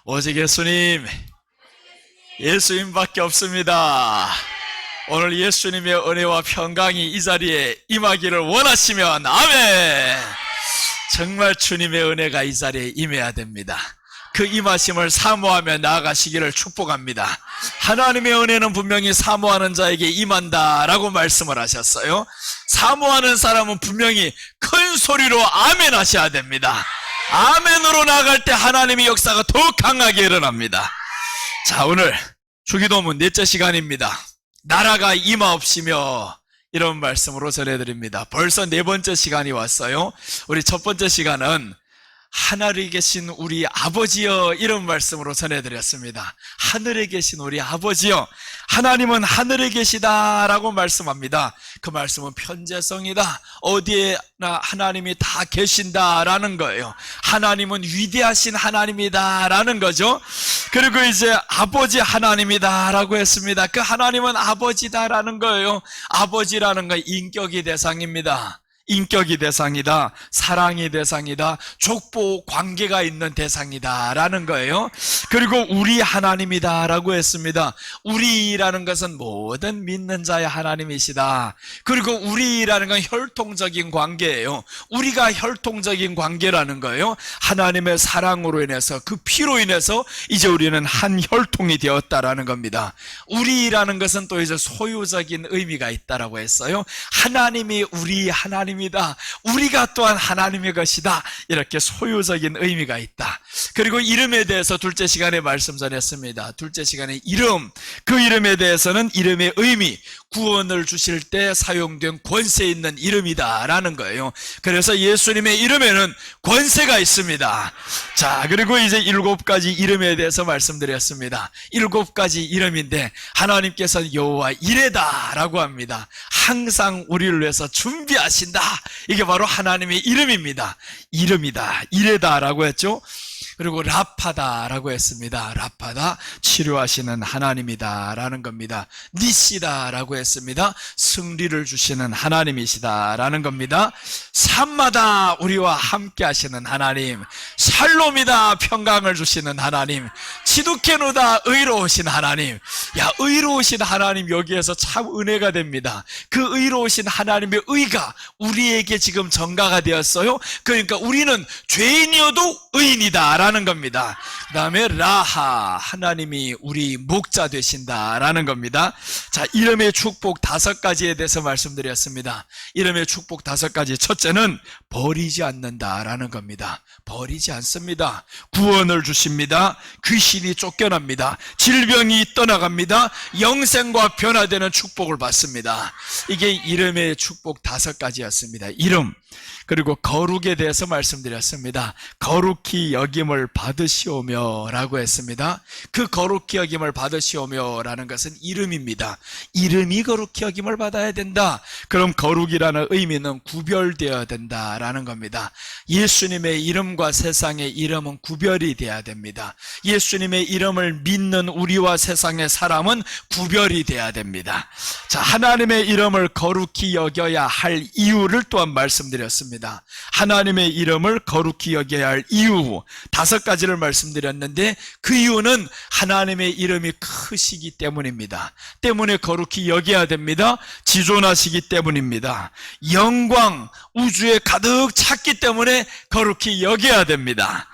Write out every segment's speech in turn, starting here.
오직 예수님, 예수님밖에 없습니다. 오늘 예수님의 은혜와 평강이 이 자리에 임하기를 원하시면 아멘. 정말 주님의 은혜가 이 자리에 임해야 됩니다. 그 임하심을 사모하며 나아가시기를 축복합니다. 하나님의 은혜는 분명히 사모하는 자에게 임한다라고 말씀을 하셨어요. 사모하는 사람은 분명히 큰 소리로 아멘 하셔야 됩니다. 아멘으로 나아갈 때 하나님의 역사가 더욱 강하게 일어납니다. 자, 오늘 주기도문 넷째 시간입니다. 나라가 임하옵시며, 이런 말씀으로 전해드립니다. 벌써 네 번째 시간이 왔어요. 우리 첫 번째 시간은 하늘에 계신 우리 아버지여, 이런 말씀으로 전해드렸습니다. 하늘에 계신 우리 아버지여, 하나님은 하늘에 계시다라고 말씀합니다. 그 말씀은 편재성이다. 어디에나 하나님이 다 계신다라는 거예요. 하나님은 위대하신 하나님이다라는 거죠. 그리고 이제 아버지 하나님이다라고 했습니다. 그 하나님은 아버지다라는 거예요. 아버지라는 건 인격이 대상입니다. 인격이 대상이다, 사랑이 대상이다, 족보 관계가 있는 대상이다 라는 거예요. 그리고 우리 하나님이다 라고 했습니다. 우리라는 것은 모든 믿는 자의 하나님이시다. 그리고 우리라는 건 혈통적인 관계예요. 우리가 혈통적인 관계라는 거예요. 하나님의 사랑으로 인해서, 그 피로 인해서 이제 우리는 한 혈통이 되었다라는 겁니다. 우리라는 것은 또 이제 소유적인 의미가 있다라고 했어요. 하나님이 우리 하나님, 우리가 또한 하나님의 것이다, 이렇게 소유적인 의미가 있다. 그리고 이름에 대해서 둘째 시간에 말씀 전했습니다. 둘째 시간에 이름, 그 이름에 대해서는 이름의 의미, 구원을 주실 때 사용된 권세 있는 이름이다 라는 거예요. 그래서 예수님의 이름에는 권세가 있습니다. 자, 그리고 이제 7가지 이름에 대해서 말씀드렸습니다. 7가지 이름인데 하나님께서는 여호와 이레다 라고 합니다. 항상 우리를 위해서 준비하신다. 이게 바로 하나님의 이름입니다. 이름이다, 이레다 라고 했죠. 그리고 라파다라고 했습니다. 라파다, 치료하시는 하나님이다 라는 겁니다. 니시다라고 했습니다. 승리를 주시는 하나님이시다 라는 겁니다. 산마다 우리와 함께 하시는 하나님, 샬롬이다, 평강을 주시는 하나님, 치두케누다, 의로우신 하나님. 야, 의로우신 하나님, 여기에서 참 은혜가 됩니다. 그 의로우신 하나님의 의가 우리에게 지금 전가가 되었어요. 그러니까 우리는 죄인이어도 의인이다 라는 겁니다. 그 다음에 라하, 하나님이 우리 목자 되신다 라는 겁니다. 자, 이름의 축복 5가지에 대해서 말씀드렸습니다. 이름의 축복 5가지. 첫째는 버리지 않는다 라는 겁니다. 버리지 않습니다. 구원을 주십니다. 귀신이 쫓겨납니다. 질병이 떠나갑니다. 영생과 변화되는 축복을 받습니다. 이게 이름의 축복 5가지였습니다. 이름. 그리고 거룩에 대해서 말씀드렸습니다. 거룩히 여김을 받으시오며 라고 했습니다. 그 거룩히 여김을 받으시오며 라는 것은 이름입니다. 이름이 거룩히 여김을 받아야 된다. 그럼 거룩이라는 의미는 구별되어야 된다라는 겁니다. 예수님의 이름과 세상의 이름은 구별이 돼야 됩니다. 예수님의 이름을 믿는 우리와 세상의 사람은 구별이 돼야 됩니다. 자, 하나님의 이름을 거룩히 여겨야 할 이유를 또한 말씀드렸습니다. 하나님의 이름을 거룩히 여겨야 할 이유 5가지를 말씀드렸는데, 그 이유는 하나님의 이름이 크시기 때문입니다. 때문에 거룩히 여겨야 됩니다. 지존하시기 때문입니다. 영광, 우주에 가득 찼기 때문에 거룩히 여겨야 됩니다.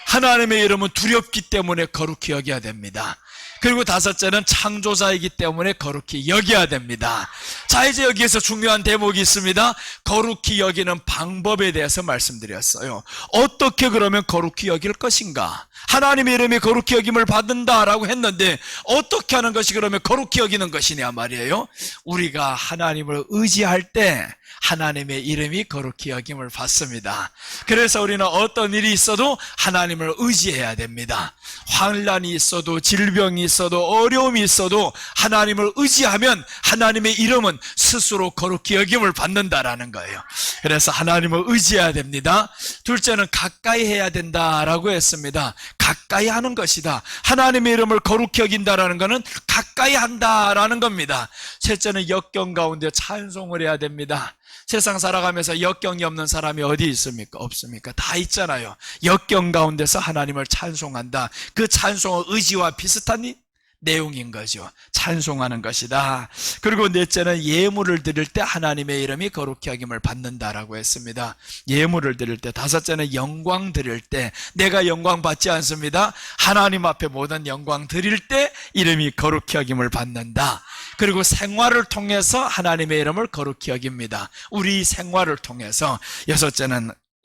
하나님의 이름은 두렵기 때문에 거룩히 여겨야 됩니다. 그리고 5째는 창조자이기 때문에 거룩히 여겨야 됩니다. 자, 이제 여기에서 중요한 대목이 있습니다. 거룩히 여기는 방법에 대해서 말씀드렸어요. 어떻게 그러면 거룩히 여길 것인가? 하나님의 이름이 거룩히 여김을 받는다라고 했는데 어떻게 하는 것이 그러면 거룩히 여기는 것이냐 말이에요. 우리가 하나님을 의지할 때 하나님의 이름이 거룩히 여김을 받습니다. 그래서 우리는 어떤 일이 있어도 하나님을 의지해야 됩니다. 환난이 있어도, 질병이 있어도, 어려움이 있어도 하나님을 의지하면 하나님의 이름은 스스로 거룩히 여김을 받는다라는 거예요. 그래서 하나님을 의지해야 됩니다. 둘째는 가까이 해야 된다라고 했습니다. 가까이 하는 것이다. 하나님의 이름을 거룩히 여긴다라는 것은 가까이 한다라는 겁니다. 셋째는 역경 가운데 찬송을 해야 됩니다. 세상 살아가면서 역경이 없는 사람이 어디 있습니까? 없습니까? 다 있잖아요. 역경 가운데서 하나님을 찬송한다. 그 찬송은 의지와 비슷한 내용인 거죠. 찬송하는 것이다. 그리고 넷째는 예물을 드릴 때 하나님의 이름이 거룩히 여김을 받는다라고 했습니다. 예물을 드릴 때. 다섯째는 영광 드릴 때. 내가 영광 받지 않습니다. 하나님 앞에 모든 영광 드릴 때 이름이 거룩히 여김을 받는다. 그리고 생활을 통해서 하나님의 이름을 거룩히 여깁니다. 우리 생활을 통해서.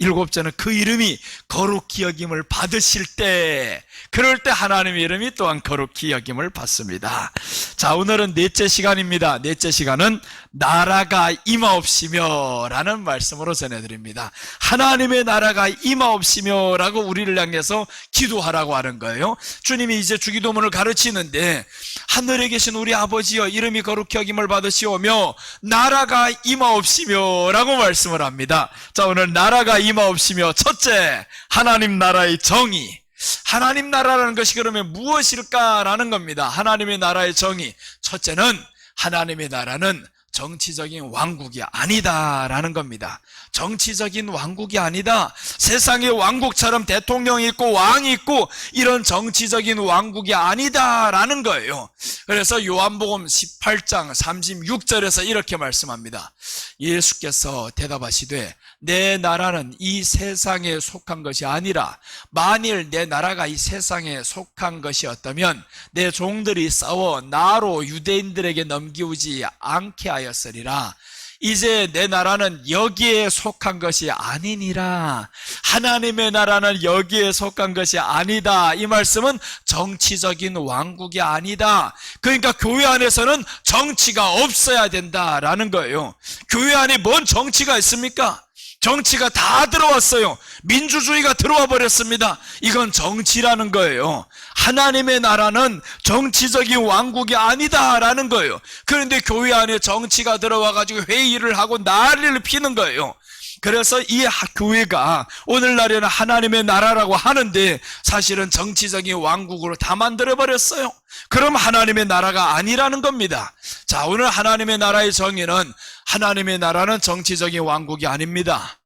일곱째는 그 이름이 거룩히 여김을 받으실 때, 그럴 때 하나님의 이름이 또한 거룩히 여김을 받습니다. 자, 오늘은 넷째 시간입니다. 넷째 시간은 나라가 임하옵시며 라는 말씀으로 전해드립니다. 하나님의 나라가 임하옵시며 라고 우리를 향해서 기도하라고 하는 거예요. 주님이 이제 주기도문을 가르치는데 하늘에 계신 우리 아버지여 이름이 거룩히 여김을 받으시오며 나라가 임하옵시며 라고 말씀을 합니다. 자, 오늘 나라가 임하옵시며, 첫째, 하나님 나라의 정의. 하나님 나라라는 것이 그러면 무엇일까라는 겁니다. 하나님의 나라의 정의. 첫째는 하나님의 나라는 정치적인 왕국이 아니다라는 겁니다. 정치적인 왕국이 아니다. 세상의 왕국처럼 대통령이 있고 왕이 있고 이런 정치적인 왕국이 아니다라는 거예요. 그래서 요한복음 18장 36절에서 이렇게 말씀합니다. 예수께서 대답하시되 내 나라는 이 세상에 속한 것이 아니라 만일 내 나라가 이 세상에 속한 것이었다면 내 종들이 싸워 나로 유대인들에게 넘기우지 않게 하였으리라. 이제 내 나라는 여기에 속한 것이 아니니라. 하나님의 나라는 여기에 속한 것이 아니다. 이 말씀은 정치적인 왕국이 아니다. 그러니까 교회 안에서는 정치가 없어야 된다라는 거예요. 교회 안에 뭔 정치가 있습니까? 정치가 다 들어왔어요. 민주주의가 들어와 버렸습니다. 이건 정치라는 거예요. 하나님의 나라는 정치적인 왕국이 아니다라는 거예요. 그런데 교회 안에 정치가 들어와가지고 회의를 하고 난리를 피는 거예요. 그래서 이 교회가 오늘날에는 하나님의 나라라고 하는데 사실은 정치적인 왕국으로 다 만들어버렸어요. 그럼 하나님의 나라가 아니라는 겁니다. 자, 오늘 하나님의 나라의 정의는 하나님의 나라는 정치적인 왕국이 아닙니다.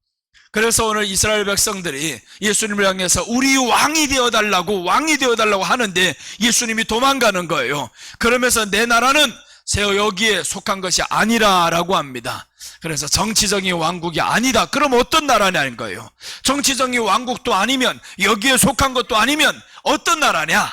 그래서 오늘 이스라엘 백성들이 예수님을 향해서 우리 왕이 되어달라고 하는데 예수님이 도망가는 거예요. 그러면서 내 나라는 여기에 속한 것이 아니라라고 합니다. 그래서 정치적인 왕국이 아니다. 그럼 어떤 나라냐는 거예요. 정치적인 왕국도 아니면 여기에 속한 것도 아니면 어떤 나라냐?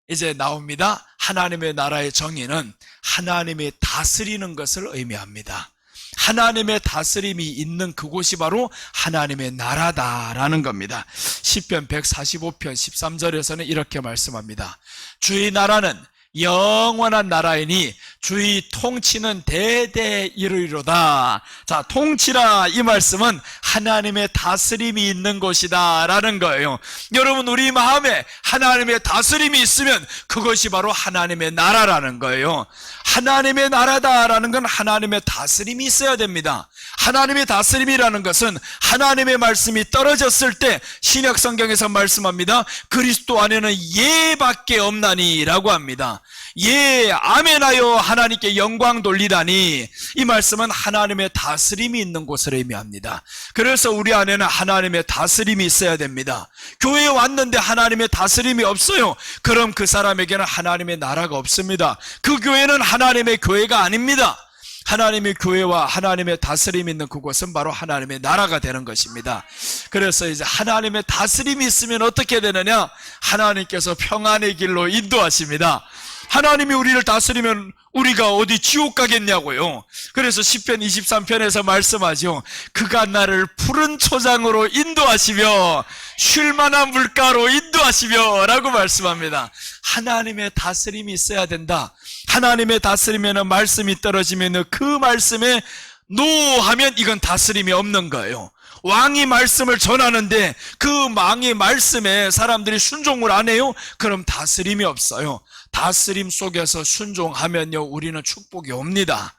이제 나옵니다. 하나님의 나라의 정의는 하나님이 다스리는 것을 의미합니다. 하나님의 다스림이 있는 그곳이 바로 하나님의 나라다라는 겁니다. 시편 145편 13절에서는 이렇게 말씀합니다. 주의 나라는 영원한 나라이니 주의 통치는 대대 이르리로다. 자, 통치라 이 말씀은 하나님의 다스림이 있는 곳이다 라는 거예요. 여러분, 우리 마음에 하나님의 다스림이 있으면 그것이 바로 하나님의 나라라는 거예요. 하나님의 나라다라는 건 하나님의 다스림이 있어야 됩니다. 하나님의 다스림이라는 것은 하나님의 말씀이 떨어졌을 때 신약 성경에서 말씀합니다. 그리스도 안에는 예밖에 없나니 라고 합니다. 예, 아멘하여 하나님께 영광 돌리다니. 이 말씀은 하나님의 다스림이 있는 곳을 의미합니다. 그래서 우리 안에는 하나님의 다스림이 있어야 됩니다. 교회에 왔는데 하나님의 다스림이 없어요. 그럼 그 사람에게는 하나님의 나라가 없습니다. 그 교회는 하나님의 교회가 아닙니다. 하나님의 교회와 하나님의 다스림이 있는 그곳은 바로 하나님의 나라가 되는 것입니다. 그래서 이제 하나님의 다스림이 있으면 어떻게 되느냐? 하나님께서 평안의 길로 인도하십니다. 하나님이 우리를 다스리면 우리가 어디 지옥 가겠냐고요. 그래서 시편 23편에서 말씀하죠. 그가 나를 푸른 초장으로 인도하시며 쉴만한 물가로 인도하시며 라고 말씀합니다. 하나님의 다스림이 있어야 된다. 하나님의 다스림에는 말씀이 떨어지면 그 말씀에 노하면 이건 다스림이 없는 거예요. 왕이 말씀을 전하는데 그 왕의 말씀에 사람들이 순종을 안 해요? 그럼 다스림이 없어요. 다스림 속에서 순종하면요, 우리는 축복이 옵니다.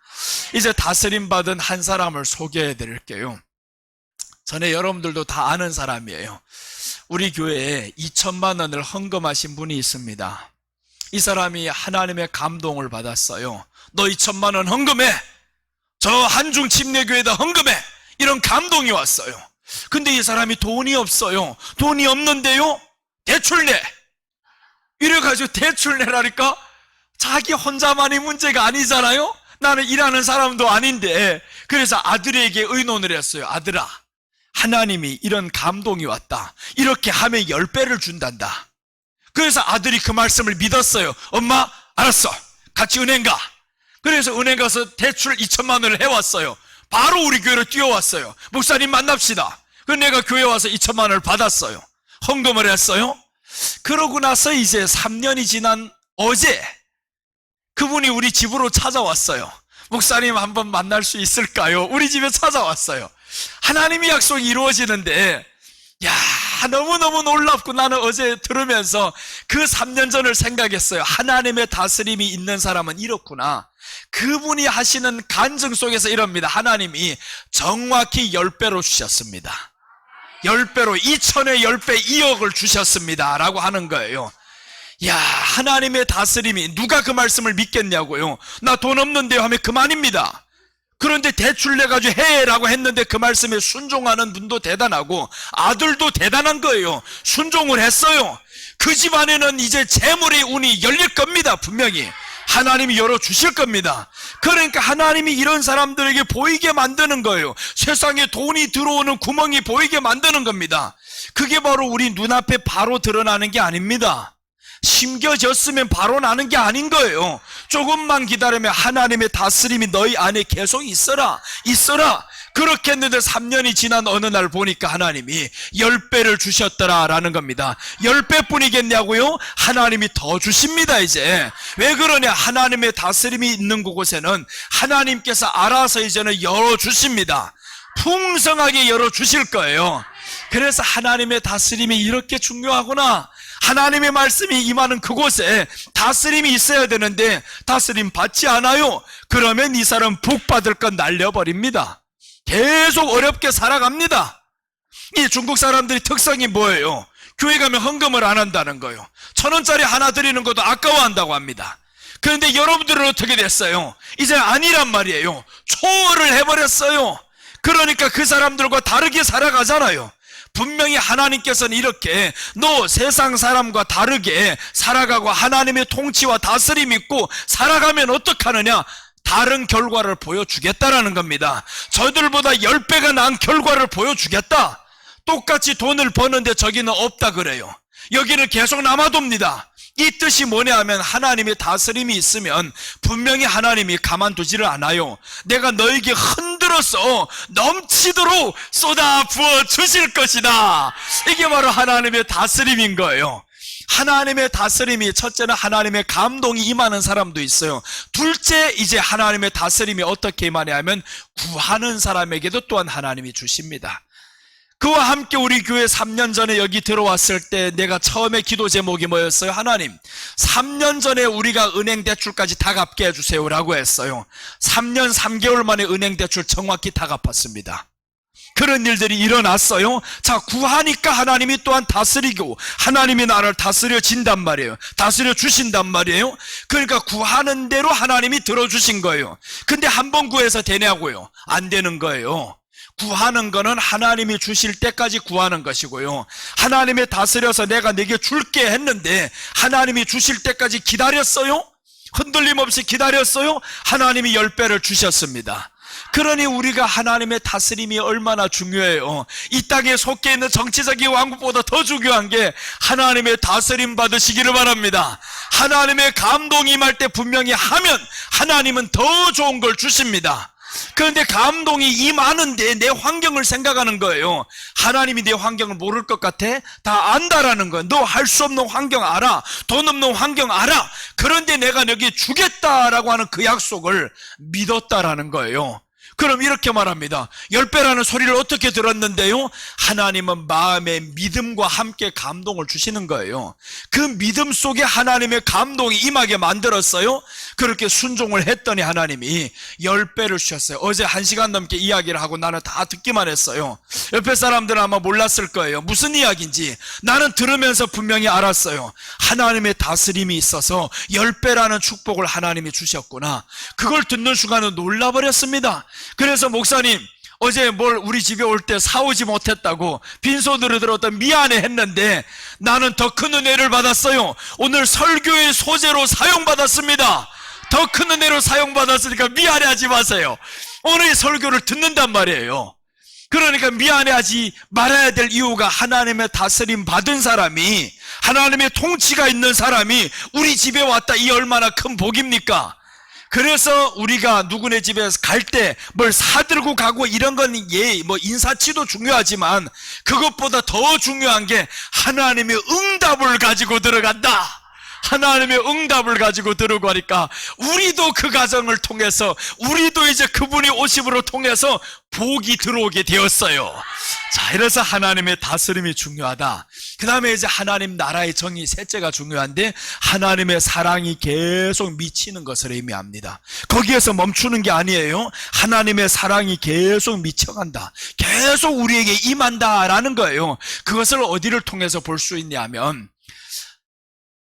이제 다스림 받은 한 사람을 소개해 드릴게요. 전에 여러분들도 다 아는 사람이에요. 우리 교회에 2천만 원을 헌금하신 분이 있습니다. 이 사람이 하나님의 감동을 받았어요. 너 2천만 원 헌금해! 저 한중 침례교회에다 헌금해. 이런 감동이 왔어요. 근데 이 사람이 돈이 없어요. 돈이 없는데요, 대출 내. 이래가지고 대출 내라니까 자기 혼자만의 문제가 아니잖아요. 나는 일하는 사람도 아닌데. 그래서 아들에게 의논을 했어요. 아들아, 하나님이 이런 감동이 왔다. 이렇게 하면 10배를 준단다. 그래서 아들이 그 말씀을 믿었어요. 엄마, 알았어. 같이 은행 가. 그래서 은행 가서 대출 2천만 원을 해왔어요. 바로 우리 교회로 뛰어왔어요. 목사님 만납시다. 그래서 내가 교회 와서 2천만 원을 받았어요. 헌금을 했어요. 그러고 나서 이제 3년이 지난 어제 그분이 우리 집으로 찾아왔어요. 목사님 한번 만날 수 있을까요? 우리 집에 찾아왔어요. 하나님의 약속이 이루어지는데, 야, 너무너무 놀랍고 나는 어제 들으면서 그 3년 전을 생각했어요. 하나님의 다스림이 있는 사람은 이렇구나. 그분이 하시는 간증 속에서 이럽니다. 하나님이 정확히 10배로 주셨습니다. 10배로 2천에 10배 2억을 주셨습니다 라고 하는 거예요. 야, 하나님의 다스림이, 누가 그 말씀을 믿겠냐고요. 나 돈 없는데요 하면 그만입니다. 그런데 대출 내가지고 해라고 했는데 그 말씀에 순종하는 분도 대단하고 아들도 대단한 거예요. 순종을 했어요. 그 집안에는 이제 재물의 운이 열릴 겁니다. 분명히 하나님이 열어주실 겁니다. 그러니까 하나님이 이런 사람들에게 보이게 만드는 거예요. 세상에 돈이 들어오는 구멍이 보이게 만드는 겁니다. 그게 바로 우리 눈앞에 바로 드러나는 게 아닙니다. 심겨졌으면 바로 나는 게 아닌 거예요. 조금만 기다리면 하나님의 다스림이 너희 안에 계속 있어라. 그렇게 했는데 3년이 지난 어느 날 보니까 하나님이 10배를 주셨더라라는 겁니다. 10배 뿐이겠냐고요? 하나님이 더 주십니다. 이제 왜 그러냐? 하나님의 다스림이 있는 곳에는 하나님께서 알아서 이제는 열어주십니다. 풍성하게 열어주실 거예요. 그래서 하나님의 다스림이 이렇게 중요하구나. 하나님의 말씀이 임하는 그곳에 다스림이 있어야 되는데 다스림 받지 않아요. 그러면 이 사람 복 받을 건 날려버립니다. 계속 어렵게 살아갑니다. 이 중국 사람들이 특성이 뭐예요? 교회 가면 헌금을 안 한다는 거예요. 1,000원짜리 하나 드리는 것도 아까워한다고 합니다. 그런데 여러분들은 어떻게 됐어요? 이제 아니란 말이에요. 초월을 해버렸어요. 그러니까 그 사람들과 다르게 살아가잖아요. 분명히 하나님께서는 이렇게 너 세상 사람과 다르게 살아가고 하나님의 통치와 다스림 있고 살아가면 어떡하느냐? 다른 결과를 보여주겠다라는 겁니다. 저들보다 10배가 나은 결과를 보여주겠다. 똑같이 돈을 버는데 저기는 없다 그래요. 여기는 계속 남아둡니다. 이 뜻이 뭐냐 하면 하나님의 다스림이 있으면 분명히 하나님이 가만두지를 않아요. 내가 너에게 흔들어서 넘치도록 쏟아 부어 주실 것이다. 이게 바로 하나님의 다스림인 거예요. 하나님의 다스림이, 첫째는 하나님의 감동이 임하는 사람도 있어요. 둘째, 이제 하나님의 다스림이 어떻게 임하냐면 구하는 사람에게도 또한 하나님이 주십니다. 그와 함께 우리 교회 3년 전에 여기 들어왔을 때 내가 처음에 기도 제목이 뭐였어요? 하나님, 3년 전에 우리가 은행 대출까지 다 갚게 해주세요 라고 했어요. 3년 3개월 만에 은행 대출 정확히 다 갚았습니다. 그런 일들이 일어났어요. 자, 구하니까 하나님이 또한 다스리고 하나님이 나를 다스려 진단 말이에요. 다스려 주신단 말이에요. 그러니까 구하는 대로 하나님이 들어주신 거예요. 근데 한 번 구해서 되냐고요? 안 되는 거예요. 구하는 거는 하나님이 주실 때까지 구하는 것이고요. 하나님이 다스려서 내가 네게 줄게 했는데 하나님이 주실 때까지 기다렸어요? 흔들림 없이 기다렸어요? 하나님이 10배를 주셨습니다. 그러니 우리가 하나님의 다스림이 얼마나 중요해요. 이 땅에 속해 있는 정치적인 왕국보다 더 중요한 게 하나님의 다스림 받으시기를 바랍니다. 하나님의 감동이 임할 때 분명히 하면 하나님은 더 좋은 걸 주십니다. 그런데 감동이 임하는데 내 환경을 생각하는 거예요. 하나님이 내 환경을 모를 것 같아? 다 안다라는 거예요. 너 할 수 없는 환경 알아. 돈 없는 환경 알아. 그런데 내가 너에게 주겠다라고 하는 그 약속을 믿었다라는 거예요. 그럼 이렇게 말합니다. 10배라는 소리를 어떻게 들었는데요? 하나님은 마음의 믿음과 함께 감동을 주시는 거예요. 그 믿음 속에 하나님의 감동이 임하게 만들었어요. 그렇게 순종을 했더니 하나님이 10배를 주셨어요. 어제 1시간 넘게 이야기를 하고 나는 다 듣기만 했어요. 옆에 사람들은 아마 몰랐을 거예요. 무슨 이야기인지. 나는 들으면서 분명히 알았어요. 하나님의 다스림이 있어서 10배라는 축복을 하나님이 주셨구나. 그걸 듣는 순간은 놀라버렸습니다. 그래서 목사님, 어제 우리 집에 올 때 사오지 못했다고 빈손으로 들었던 미안해 했는데 나는 더 큰 은혜를 받았어요. 오늘 설교의 소재로 사용받았습니다. 더 큰 은혜로 사용받았으니까 미안해하지 마세요. 오늘 설교를 듣는단 말이에요. 그러니까 미안해하지 말아야 될 이유가 하나님의 다스림 받은 사람이, 하나님의 통치가 있는 사람이 우리 집에 왔다. 이 얼마나 큰 복입니까? 그래서 우리가 누구네 집에 갈 때 뭘 사들고 가고 이런 건 인사치도 중요하지만 그것보다 더 중요한 게 하나님의 응답을 가지고 들어간다. 하나님의 응답을 가지고 들어가니까 우리도 그 과정을 통해서, 우리도 이제 그분이 오심으로 통해서 복이 들어오게 되었어요. 자, 이래서 하나님의 다스림이 중요하다. 그 다음에 이제 하나님 나라의 정의, 셋째가 중요한데, 하나님의 사랑이 계속 미치는 것을 의미합니다. 거기에서 멈추는 게 아니에요. 하나님의 사랑이 계속 미쳐간다. 계속 우리에게 임한다라는 거예요. 그것을 어디를 통해서 볼 수 있냐면,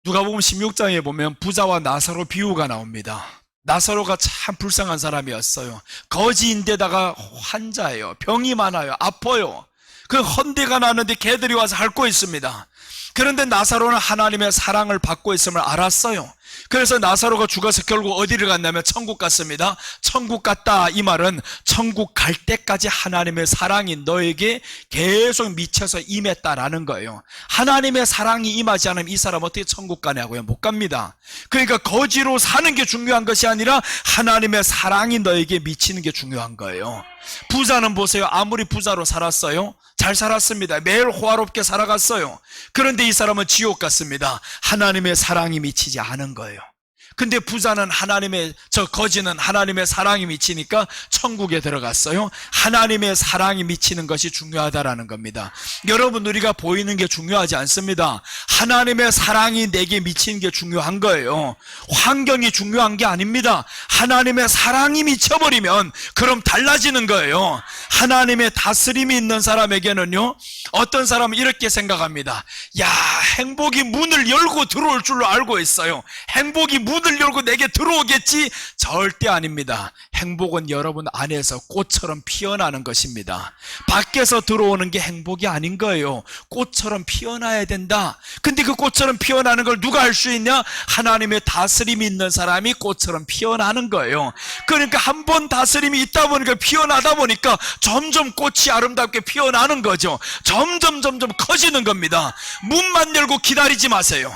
누가복음 16장에 보면 부자와 나사로 비유가 나옵니다. 나사로가 참 불쌍한 사람이었어요. 거지인데다가 환자예요. 병이 많아요. 아파요. 그 헌대가 나는데 개들이 와서 핥고 있습니다. 그런데 나사로는 하나님의 사랑을 받고 있음을 알았어요. 그래서 나사로가 죽어서 결국 어디를 갔냐면 천국 갔습니다. 천국 갔다, 이 말은 천국 갈 때까지 하나님의 사랑이 너에게 계속 미쳐서 임했다라는 거예요. 하나님의 사랑이 임하지 않으면 이 사람 어떻게 천국 가냐고요? 못 갑니다. 그러니까 거지로 사는 게 중요한 것이 아니라 하나님의 사랑이 너에게 미치는 게 중요한 거예요. 부자는 보세요. 아무리 부자로 살았어요, 잘 살았습니다. 매일 호화롭게 살아갔어요. 그런데 이 사람은 지옥 갔습니다. 하나님의 사랑이 미치지 않은 거예요. 근데 부자는 거지는 하나님의 사랑이 미치니까 천국에 들어갔어요. 하나님의 사랑이 미치는 것이 중요하다라는 겁니다. 여러분, 우리가 보이는 게 중요하지 않습니다. 하나님의 사랑이 내게 미치는 게 중요한 거예요. 환경이 중요한 게 아닙니다. 하나님의 사랑이 미쳐버리면 그럼 달라지는 거예요. 하나님의 다스림이 있는 사람에게는요, 어떤 사람은 이렇게 생각합니다. 야, 행복이 문을 열고 들어올 줄로 알고 있어요. 행복이 문을 열고 내게 들어오겠지? 절대 아닙니다. 행복은 여러분 안에서 꽃처럼 피어나는 것입니다. 밖에서 들어오는 게 행복이 아닌 거예요. 꽃처럼 피어나야 된다. 근데 그 꽃처럼 피어나는 걸 누가 할 수 있냐? 하나님의 다스림이 있는 사람이 꽃처럼 피어나는 거예요. 그러니까 한 번 다스림이 있다 보니까, 피어나다 보니까 점점 꽃이 아름답게 피어나는 거죠. 점점 커지는 겁니다. 문만 열고 기다리지 마세요.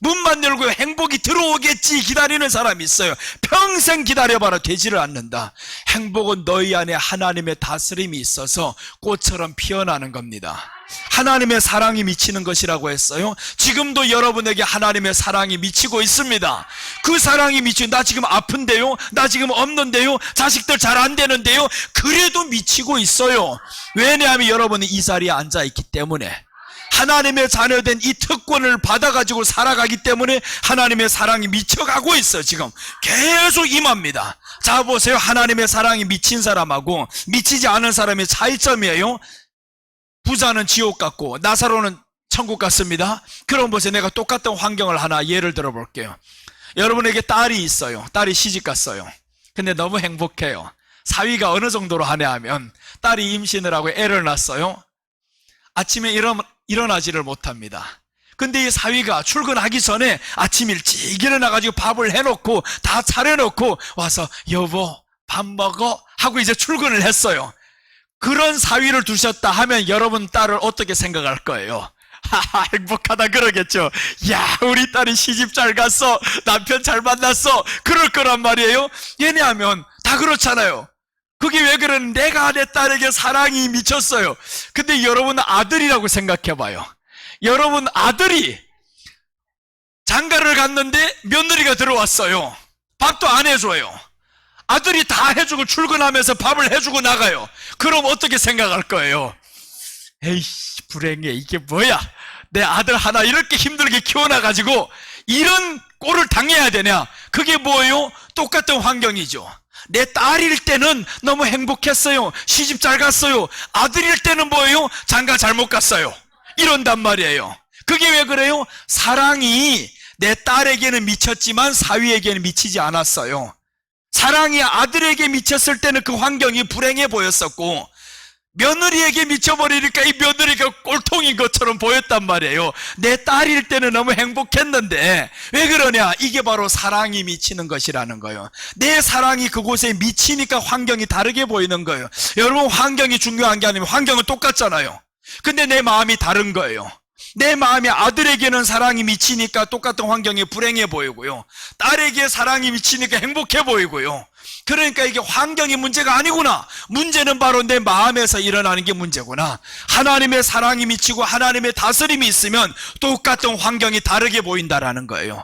문만 열고 행복이 들어오겠지 기다리는 사람이 있어요. 평생 기다려봐라, 되지를 않는다. 행복은 너희 안에 하나님의 다스림이 있어서 꽃처럼 피어나는 겁니다. 하나님의 사랑이 미치는 것이라고 했어요. 지금도 여러분에게 하나님의 사랑이 미치고 있습니다. 그 사랑이 미치고, 나 지금 아픈데요, 나 지금 없는데요, 자식들 잘 안 되는데요, 그래도 미치고 있어요. 왜냐하면 여러분이 이 자리에 앉아있기 때문에, 하나님의 자녀된 이 특권을 받아가지고 살아가기 때문에 하나님의 사랑이 미쳐가고 있어요. 지금 계속 임합니다. 자, 보세요. 하나님의 사랑이 미친 사람하고 미치지 않은 사람의 차이점이에요. 부자는 지옥 갔고 나사로는 천국 갔습니다. 그럼 보세요. 내가 똑같은 환경을 하나 예를 들어 볼게요. 여러분에게 딸이 있어요. 딸이 시집 갔어요. 근데 너무 행복해요. 사위가 어느 정도로 하냐 하면, 딸이 임신을 하고 애를 낳았어요. 아침에 일어나지를 못합니다. 근데 이 사위가 출근하기 전에 아침 일찍 일어나가지고 밥을 해놓고 다 차려놓고 와서, 여보 밥 먹어 하고 이제 출근을 했어요. 그런 사위를 두셨다 하면 여러분 딸을 어떻게 생각할 거예요? 하하, 행복하다 그러겠죠. 야, 우리 딸이 시집 잘 갔어, 남편 잘 만났어, 그럴 거란 말이에요. 왜냐하면 다 그렇잖아요. 그게 왜 그러는, 내가 내 딸에게 사랑이 미쳤어요. 근데 여러분 아들이라고 생각해봐요. 여러분 아들이 장가를 갔는데 며느리가 들어왔어요. 밥도 안 해줘요. 아들이 다 해주고 출근하면서 밥을 해주고 나가요. 그럼 어떻게 생각할 거예요? 에이씨, 불행해. 이게 뭐야? 내 아들 하나 이렇게 힘들게 키워놔가지고 이런 꼴을 당해야 되냐? 그게 뭐예요? 똑같은 환경이죠. 내 딸일 때는 너무 행복했어요. 시집 잘 갔어요. 아들일 때는 뭐예요? 장가 잘못 갔어요. 이런단 말이에요. 그게 왜 그래요? 사랑이 내 딸에게는 미쳤지만 사위에게는 미치지 않았어요. 사랑이 아들에게 미쳤을 때는 그 환경이 불행해 보였었고, 며느리에게 미쳐버리니까 이 며느리가 꼴통인 것처럼 보였단 말이에요. 내 딸일 때는 너무 행복했는데 왜 그러냐? 이게 바로 사랑이 미치는 것이라는 거예요. 내 사랑이 그곳에 미치니까 환경이 다르게 보이는 거예요. 여러분, 환경이 중요한 게 아니면 환경은 똑같잖아요. 근데 내 마음이 다른 거예요. 내 마음이 아들에게는 사랑이 미치니까 똑같은 환경이 불행해 보이고요, 딸에게 사랑이 미치니까 행복해 보이고요. 그러니까 이게 환경이 문제가 아니구나. 문제는 바로 내 마음에서 일어나는 게 문제구나. 하나님의 사랑이 미치고 하나님의 다스림이 있으면 똑같은 환경이 다르게 보인다라는 거예요.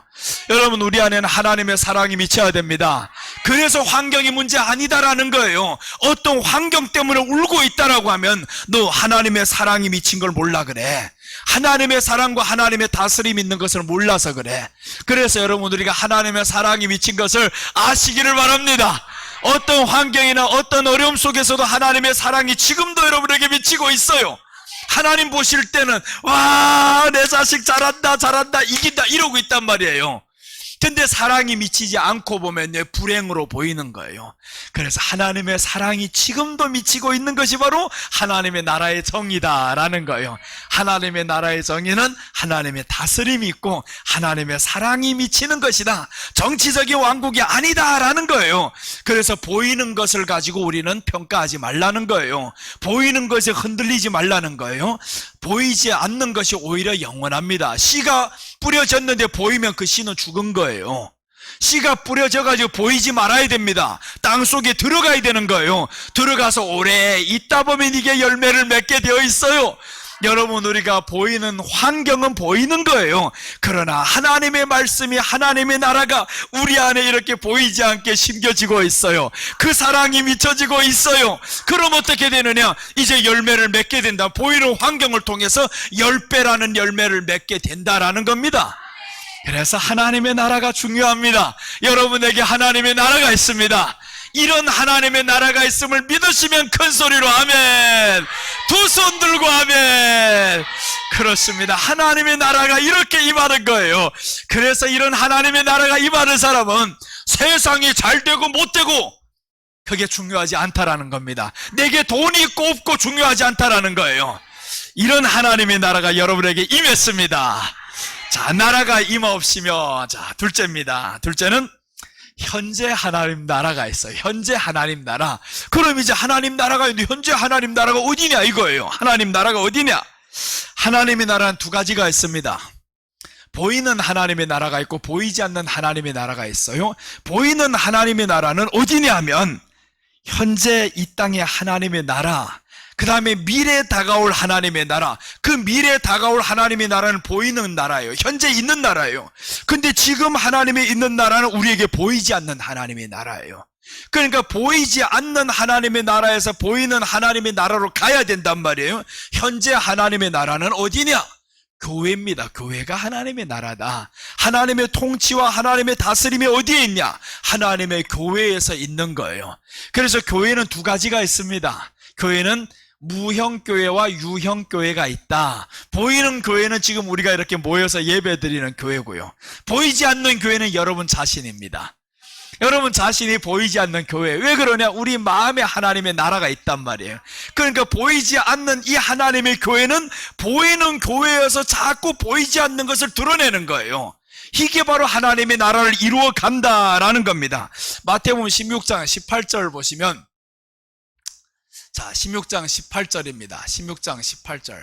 여러분, 우리 안에는 하나님의 사랑이 미쳐야 됩니다. 그래서 환경이 문제 아니다라는 거예요. 어떤 환경 때문에 울고 있다라고 하면 너 하나님의 사랑이 미친 걸 몰라 그래. 하나님의 사랑과 하나님의 다스림이 있는 것을 몰라서 그래. 그래서 여러분, 우리가 하나님의 사랑이 미친 것을 아시기를 바랍니다. 어떤 환경이나 어떤 어려움 속에서도 하나님의 사랑이 지금도 여러분에게 미치고 있어요. 하나님 보실 때는 와, 내 자식 잘한다 잘한다 이긴다 이러고 있단 말이에요. 근데 사랑이 미치지 않고 보면 불행으로 보이는 거예요. 그래서 하나님의 사랑이 지금도 미치고 있는 것이 바로 하나님의 나라의 정의다라는 거예요. 하나님의 나라의 정의는 하나님의 다스림이 있고 하나님의 사랑이 미치는 것이다. 정치적인 왕국이 아니다라는 거예요. 그래서 보이는 것을 가지고 우리는 평가하지 말라는 거예요. 보이는 것에 흔들리지 말라는 거예요. 보이지 않는 것이 오히려 영원합니다. 씨가 뿌려졌는데 보이면 그 씨는 죽은 거예요. 씨가 뿌려져가지고 보이지 말아야 됩니다. 땅 속에 들어가야 되는 거예요. 들어가서 오래 있다 보면 이게 열매를 맺게 되어 있어요. 여러분, 우리가 보이는 환경은 보이는 거예요. 그러나 하나님의 말씀이, 하나님의 나라가 우리 안에 이렇게 보이지 않게 심겨지고 있어요. 그 사랑이 미쳐지고 있어요. 그럼 어떻게 되느냐? 이제 열매를 맺게 된다. 보이는 환경을 통해서 10배라는 열매를 맺게 된다라는 겁니다. 그래서 하나님의 나라가 중요합니다. 여러분에게 하나님의 나라가 있습니다. 이런 하나님의 나라가 있음을 믿으시면 큰 소리로 아멘. 두 손 들고 아멘. 그렇습니다. 하나님의 나라가 이렇게 임하는 거예요. 그래서 이런 하나님의 나라가 임하는 사람은 세상이 잘 되고 못 되고 그게 중요하지 않다라는 겁니다. 내게 돈이 있고 없고 중요하지 않다라는 거예요. 이런 하나님의 나라가 여러분에게 임했습니다. 자, 나라가 임하옵시며, 자, 둘째입니다. 둘째는 현재 하나님 나라가 있어요. 현재 하나님 나라. 그럼 이제 하나님 나라가 있는데 현재 하나님 나라가 어디냐 이거예요. 하나님 나라가 어디냐? 하나님의 나라는 두 가지가 있습니다. 보이는 하나님의 나라가 있고 보이지 않는 하나님의 나라가 있어요. 보이는 하나님의 나라는 어디냐 하면 현재 이 땅의 하나님의 나라, 그 다음에 미래에 다가올 하나님의 나라. 그 미래에 다가올 하나님의 나라는 보이는 나라예요. 현재 있는 나라예요. 근데 지금 하나님이 있는 나라는 우리에게 보이지 않는 하나님의 나라예요. 그러니까 보이지 않는 하나님의 나라에서 보이는 하나님의 나라로 가야 된단 말이에요. 현재 하나님의 나라는 어디냐? 교회입니다. 교회가 하나님의 나라다. 하나님의 통치와 하나님의 다스림이 어디에 있냐? 하나님의 교회에서 있는 거예요. 그래서 교회는 두 가지가 있습니다. 교회는 무형교회와 유형교회가 있다. 보이는 교회는 지금 우리가 이렇게 모여서 예배드리는 교회고요. 보이지 않는 교회는 여러분 자신입니다. 여러분 자신이 보이지 않는 교회. 왜 그러냐? 우리 마음에 하나님의 나라가 있단 말이에요. 그러니까 보이지 않는 이 하나님의 교회는 보이는 교회여서 자꾸 보이지 않는 것을 드러내는 거예요. 이게 바로 하나님의 나라를 이루어 간다라는 겁니다. 마태복음 16장 18절 보시면, 자, 16장 18절입니다. 16장 18절.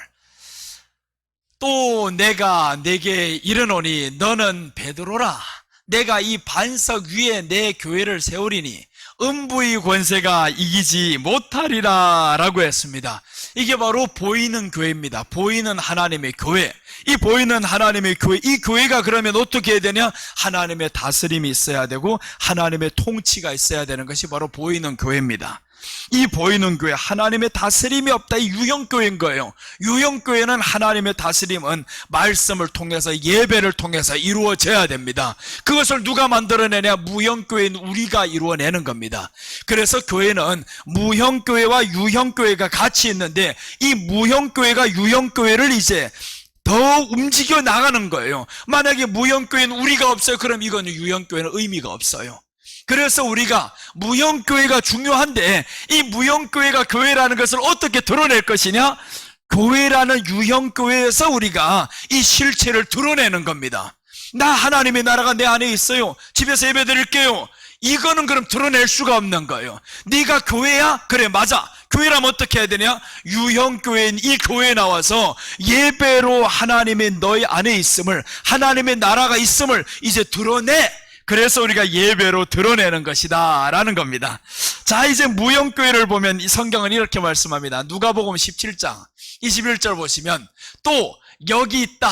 또 내가 내게 이르노니 너는 베드로라. 내가 이 반석 위에 내 교회를 세우리니 음부의 권세가 이기지 못하리라 라고 했습니다. 이게 바로 보이는 교회입니다. 보이는 하나님의 교회. 이 보이는 하나님의 교회, 이 교회가 그러면 어떻게 해야 되냐? 하나님의 다스림이 있어야 되고 하나님의 통치가 있어야 되는 것이 바로 보이는 교회입니다. 이 보이는 교회, 하나님의 다스림이 없다, 이 유형교회인 거예요. 유형교회는 하나님의 다스림은 말씀을 통해서, 예배를 통해서 이루어져야 됩니다. 그것을 누가 만들어내냐? 무형교회인 우리가 이루어내는 겁니다. 그래서 교회는 무형교회와 유형교회가 같이 있는데, 이 무형교회가 유형교회를 이제 더 움직여 나가는 거예요. 만약에 무형교회는 우리가 없어요, 그럼 이거는 유형교회는 의미가 없어요. 그래서 우리가 무형교회가 중요한데, 이 무형교회가 교회라는 것을 어떻게 드러낼 것이냐? 교회라는 유형교회에서 우리가 이 실체를 드러내는 겁니다. 나 하나님의 나라가 내 안에 있어요, 집에서 예배 드릴게요, 이거는 그럼 드러낼 수가 없는 거예요. 네가 교회야? 그래, 맞아. 교회라면 어떻게 해야 되냐? 유형교회인 이 교회에 나와서 예배로 하나님의 너희 안에 있음을, 하나님의 나라가 있음을 이제 드러내. 그래서 우리가 예배로 드러내는 것이다 라는 겁니다. 자, 이제 무형교회를 보면 이 성경은 이렇게 말씀합니다. 누가복음 17장 21절 보시면, 또 여기 있다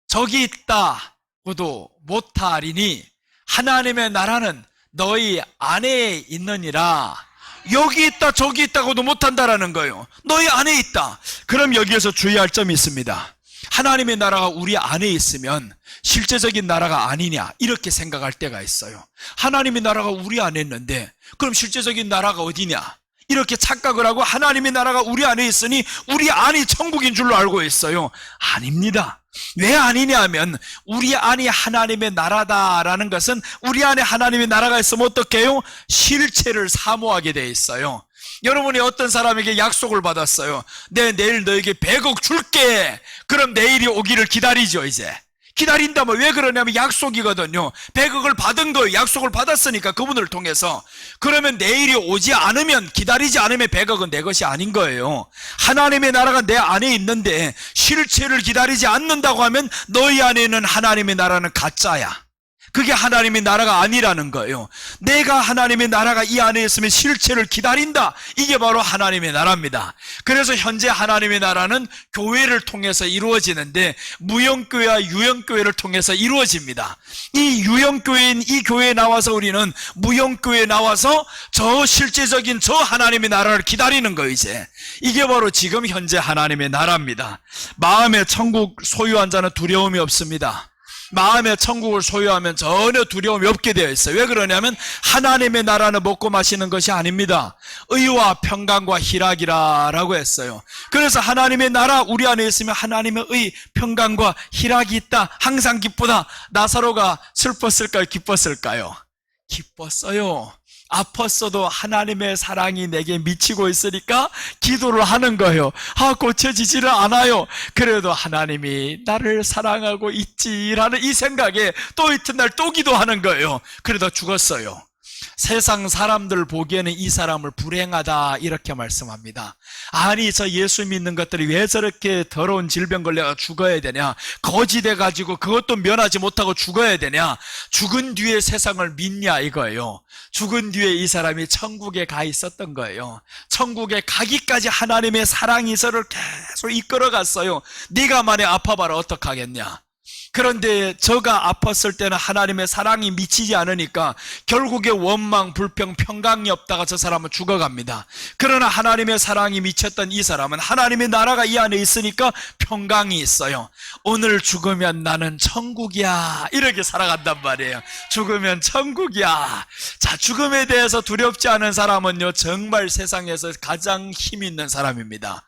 저기 있다고도 못하리니 하나님의 나라는 너희 안에 있느니라. 여기 있다 저기 있다고도 못한다라는 거예요. 너희 안에 있다. 그럼 여기에서 주의할 점이 있습니다. 하나님의 나라가 우리 안에 있으면 실제적인 나라가 아니냐, 이렇게 생각할 때가 있어요. 하나님의 나라가 우리 안에 있는데 그럼 실제적인 나라가 어디냐, 이렇게 착각을 하고 하나님의 나라가 우리 안에 있으니 우리 안이 천국인 줄로 알고 있어요. 아닙니다. 왜 아니냐 하면, 우리 안이 하나님의 나라다라는 것은 우리 안에 하나님의 나라가 있으면 어떻게 해요? 실체를 사모하게 돼 있어요. 여러분이 어떤 사람에게 약속을 받았어요. 내일 너에게 100억 줄게. 그럼 내일이 오기를 기다리죠. 이제 기다린다면, 왜 그러냐면 약속이거든요. 100억을 받은 거예요. 약속을 받았으니까, 그분을 통해서. 그러면 내일이 오지 않으면, 기다리지 않으면 100억은 내 것이 아닌 거예요. 하나님의 나라가 내 안에 있는데 실체를 기다리지 않는다고 하면 너희 안에 있는 하나님의 나라는 가짜야. 그게 하나님의 나라가 아니라는 거예요. 내가 하나님의 나라가 이 안에 있으면 실체를 기다린다. 이게 바로 하나님의 나라입니다. 그래서 현재 하나님의 나라는 교회를 통해서 이루어지는데, 무형교회와 유형교회를 통해서 이루어집니다. 이 유형교회인 이 교회에 나와서 우리는 무형교회에 나와서 저 실제적인 저 하나님의 나라를 기다리는 거예요. 이제 이게 바로 지금 현재 하나님의 나라입니다. 마음의 천국 소유한 자는 두려움이 없습니다. 마음의 천국을 소유하면 전혀 두려움이 없게 되어 있어요. 왜 그러냐면 하나님의 나라는 먹고 마시는 것이 아닙니다. 의와 평강과 희락이라고 했어요. 그래서 하나님의 나라 우리 안에 있으면 하나님의 의, 평강과 희락이 있다. 항상 기쁘다. 나사로가 슬펐을까요? 기뻤을까요? 기뻤어요. 아팠어도 하나님의 사랑이 내게 미치고 있으니까 기도를 하는 거예요. 고쳐지지를 않아요. 그래도 하나님이 나를 사랑하고 있지라는 이 생각에 또 이튿날 또 기도하는 거예요. 그러다 죽었어요. 세상 사람들 보기에는 이 사람을 불행하다 이렇게 말씀합니다. 아니, 저 예수 믿는 것들이 왜 저렇게 더러운 질병 걸려 죽어야 되냐, 거지돼 가지고 그것도 면하지 못하고 죽어야 되냐, 죽은 뒤에 세상을 믿냐 이거예요. 죽은 뒤에 이 사람이 천국에 가 있었던 거예요. 천국에 가기까지 하나님의 사랑이 저를 계속 이끌어갔어요. 네가 만에 아파봐라 어떡하겠냐. 그런데 저가 아팠을 때는 하나님의 사랑이 미치지 않으니까 결국에 원망, 불평, 평강이 없다가 저 사람은 죽어갑니다. 그러나 하나님의 사랑이 미쳤던 이 사람은 하나님의 나라가 이 안에 있으니까 평강이 있어요. 오늘 죽으면 나는 천국이야 이렇게 살아간단 말이에요. 죽으면 천국이야. 자, 죽음에 대해서 두렵지 않은 사람은요 정말 세상에서 가장 힘 있는 사람입니다.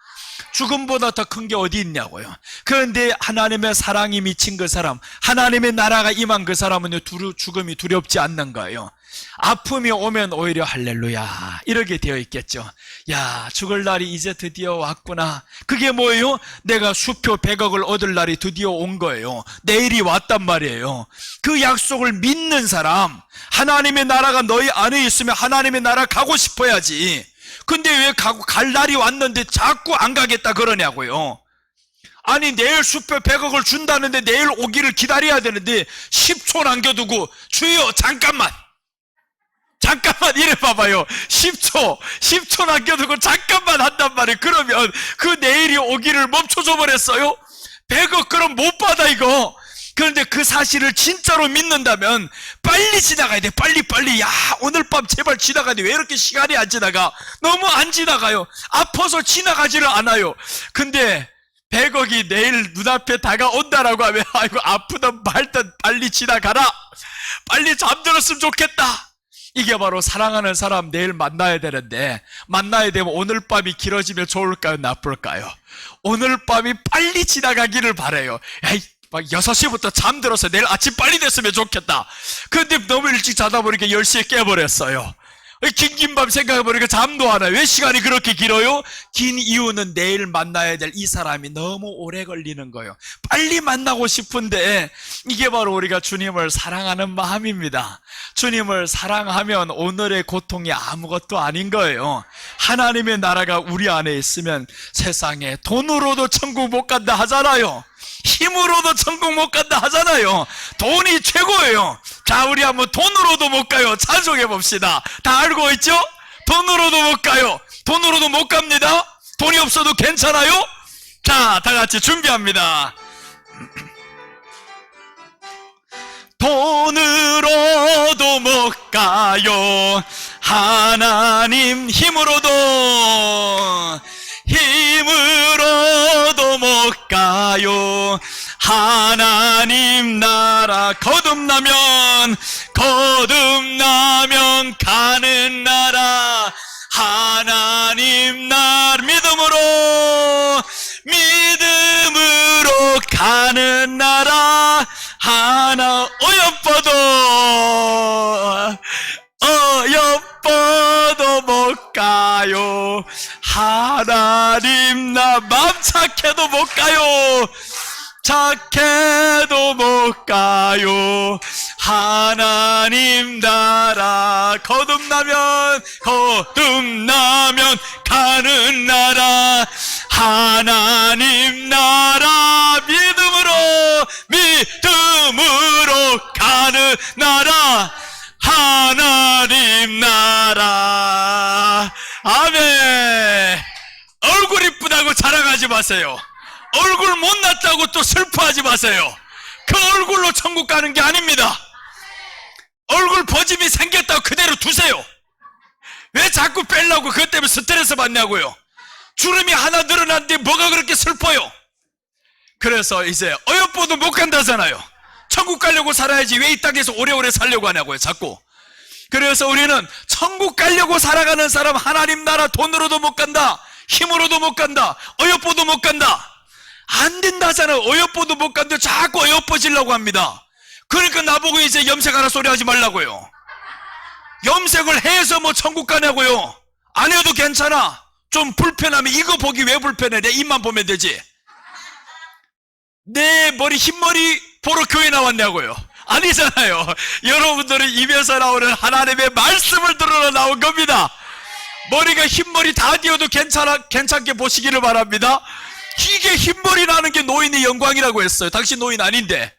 죽음보다 더 큰 게 어디 있냐고요. 그런데 하나님의 사랑이 미친 그 사람, 하나님의 나라가 임한 그 사람은 죽음이 두렵지 않는 거예요. 아픔이 오면 오히려 할렐루야 이렇게 되어 있겠죠. 야, 죽을 날이 이제 드디어 왔구나. 그게 뭐예요? 내가 수표 100억을 얻을 날이 드디어 온 거예요. 내일이 왔단 말이에요. 그 약속을 믿는 사람, 하나님의 나라가 너희 안에 있으면 하나님의 나라 가고 싶어야지. 근데 왜 갈 날이 왔는데 자꾸 안 가겠다 그러냐고요. 아니, 내일 수표 100억을 준다는데 내일 오기를 기다려야 되는데 10초 남겨두고 주여 잠깐만, 잠깐만 이래 봐봐요. 10초 남겨두고 잠깐만 한단 말이에요. 그러면 그 내일이 오기를 멈춰줘 버렸어요. 100억 그럼 못 받아 이거. 그런데 그 사실을 진짜로 믿는다면 빨리 지나가야 돼. 빨리. 야, 오늘 밤 제발 지나가야 돼. 왜 이렇게 시간이 안 지나가? 너무 안 지나가요. 아파서 지나가지를 않아요. 근데 100억이 내일 눈앞에 다가온다라고 하면 아이고 아프든 말든 빨리 지나가라. 빨리 잠들었으면 좋겠다. 이게 바로 사랑하는 사람 내일 만나야 되는데, 만나야 되면 오늘 밤이 길어지면 좋을까요, 나쁠까요? 오늘 밤이 빨리 지나가기를 바라요. 에이, 막 6시부터 잠들어서 내일 아침 빨리 됐으면 좋겠다. 근데 너무 일찍 자다 보니까 10시에 깨버렸어요. 긴 밤 생각해보니까 잠도 안 와요. 왜 시간이 그렇게 길어요? 긴 이유는 내일 만나야 될 이 사람이 너무 오래 걸리는 거예요. 빨리 만나고 싶은데, 이게 바로 우리가 주님을 사랑하는 마음입니다. 주님을 사랑하면 오늘의 고통이 아무것도 아닌 거예요. 하나님의 나라가 우리 안에 있으면 세상에 돈으로도 천국 못 간다 하잖아요. 힘으로도 천국 못 간다 하잖아요. 돈이 최고예요. 자, 우리 한번 돈으로도 못 가요. 찬송해 봅시다. 다 알고 있죠? 돈으로도 못 가요. 돈으로도 못 갑니다. 돈이 없어도 괜찮아요? 자, 다 같이 준비합니다. 돈으로도 못 가요. 하나님 힘으로도 못 가요. 하나님 나라 거듭나면 가는 나라. 하나님 나라 믿음으로 가는 나라. 하나 어여뻐도 못 가요. 하나님 나 맘 착해도 못 가요. 착해도 못 가요. 하나님 나라 거듭나면 가는 나라. 하나님 나라 믿음으로 가는 나라. 하나님 나라. 아멘. 얼굴 이쁘다고 자랑하지 마세요. 얼굴 못났다고 또 슬퍼하지 마세요. 그 얼굴로 천국 가는 게 아닙니다. 얼굴 버짐이 생겼다고 그대로 두세요. 왜 자꾸 빼려고 그것 때문에 스트레스 받냐고요. 주름이 하나 늘어났는데 뭐가 그렇게 슬퍼요. 그래서 이제 어여뻐도 못 간다잖아요. 천국 가려고 살아야지 왜 이 땅에서 오래오래 살려고 하냐고요, 자꾸. 그래서 우리는 천국 가려고 살아가는 사람, 하나님 나라 돈으로도 못 간다, 힘으로도 못 간다, 어여뻐도 못 간다. 안 된다잖아요. 어여뻐도 못 간다. 자꾸 어여뻐지려고 합니다. 그러니까 나보고 이제 염색하라 소리 하지 말라고요. 염색을 해서 뭐 천국 가냐고요. 안 해도 괜찮아. 좀 불편하면 이거 보기 왜 불편해? 내 입만 보면 되지. 내 머리 흰머리 보러 교회 나왔냐고요. 아니잖아요. 여러분들은 입에서 나오는 하나님의 말씀을 들으러 나온 겁니다. 머리가 흰머리 다 띄어도 괜찮게 보시기를 바랍니다. 이게 흰머리 나는 게 노인의 영광이라고 했어요. 당신 노인 아닌데.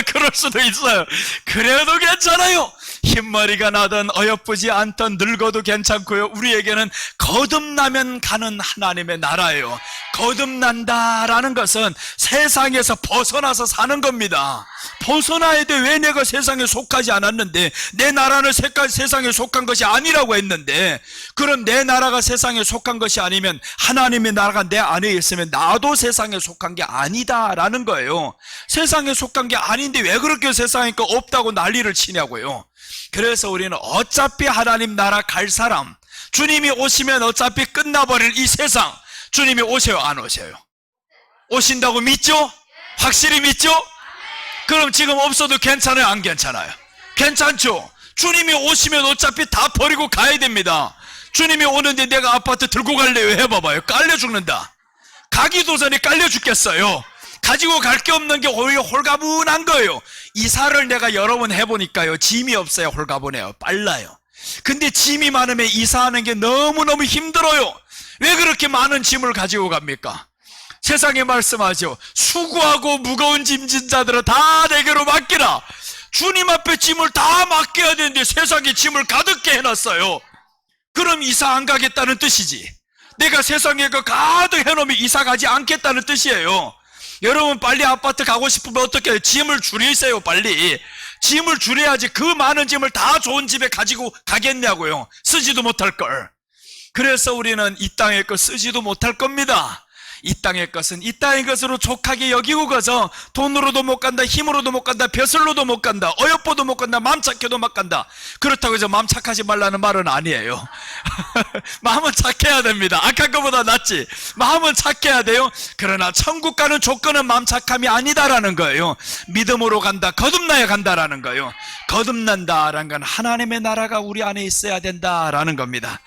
그럴 수도 있어요. 그래도 괜찮아요. 흰머리가 나든 어여쁘지 않든 늙어도 괜찮고요. 우리에게는 거듭나면 가는 하나님의 나라예요. 거듭난다라는 것은 세상에서 벗어나서 사는 겁니다. 벗어나야 돼. 왜 내가 세상에 속하지 않았는데, 내 나라는 세상에 속한 것이 아니라고 했는데, 그럼 내 나라가 세상에 속한 것이 아니면 하나님의 나라가 내 안에 있으면 나도 세상에 속한 게 아니다라는 거예요. 세상에 속한 게 아닌데 왜 그렇게 세상에 거 없다고 난리를 치냐고요. 그래서 우리는 어차피 하나님 나라 갈 사람, 주님이 오시면 어차피 끝나버릴 이 세상, 주님이 오세요, 안 오세요? 오신다고 믿죠? 확실히 믿죠? 그럼 지금 없어도 괜찮아요, 안 괜찮아요? 괜찮죠? 주님이 오시면 어차피 다 버리고 가야 됩니다. 주님이 오는데 내가 아파트 들고 갈래요? 해봐봐요. 깔려 죽는다. 가기도 전에 깔려 죽겠어요. 가지고 갈 게 없는 게 오히려 홀가분한 거예요. 이사를 내가 여러 번 해보니까요, 짐이 없어요. 홀가분해요. 빨라요. 근데 짐이 많으면 이사하는 게 너무너무 힘들어요. 왜 그렇게 많은 짐을 가지고 갑니까? 세상에 말씀하죠. 수고하고 무거운 짐진 자들은 다 내게로 맡기라. 주님 앞에 짐을 다 맡겨야 되는데 세상에 짐을 가득게 해놨어요. 그럼 이사 안 가겠다는 뜻이지. 내가 세상에 그 가득 해놓으면 이사 가지 않겠다는 뜻이에요. 여러분 빨리 아파트 가고 싶으면 어떻게 해요? 짐을 줄이세요. 빨리 짐을 줄여야지 그 많은 짐을 다 좋은 집에 가지고 가겠냐고요. 쓰지도 못할 걸. 그래서 우리는 이 땅의 것 쓰지도 못할 겁니다. 이 땅의 것은 이 땅의 것으로 족하게 여기고 가서 돈으로도 못 간다, 힘으로도 못 간다, 벼슬로도 못 간다, 어여뻐도 못 간다, 마음 착해도 못 간다. 그렇다고 해서 마음 착하지 말라는 말은 아니에요. 마음은 착해야 됩니다. 악한 것보다 낫지. 마음은 착해야 돼요. 그러나 천국 가는 조건은 마음 착함이 아니다라는 거예요. 믿음으로 간다, 거듭나야 간다라는 거예요. 거듭난다라는 건 하나님의 나라가 우리 안에 있어야 된다라는 겁니다.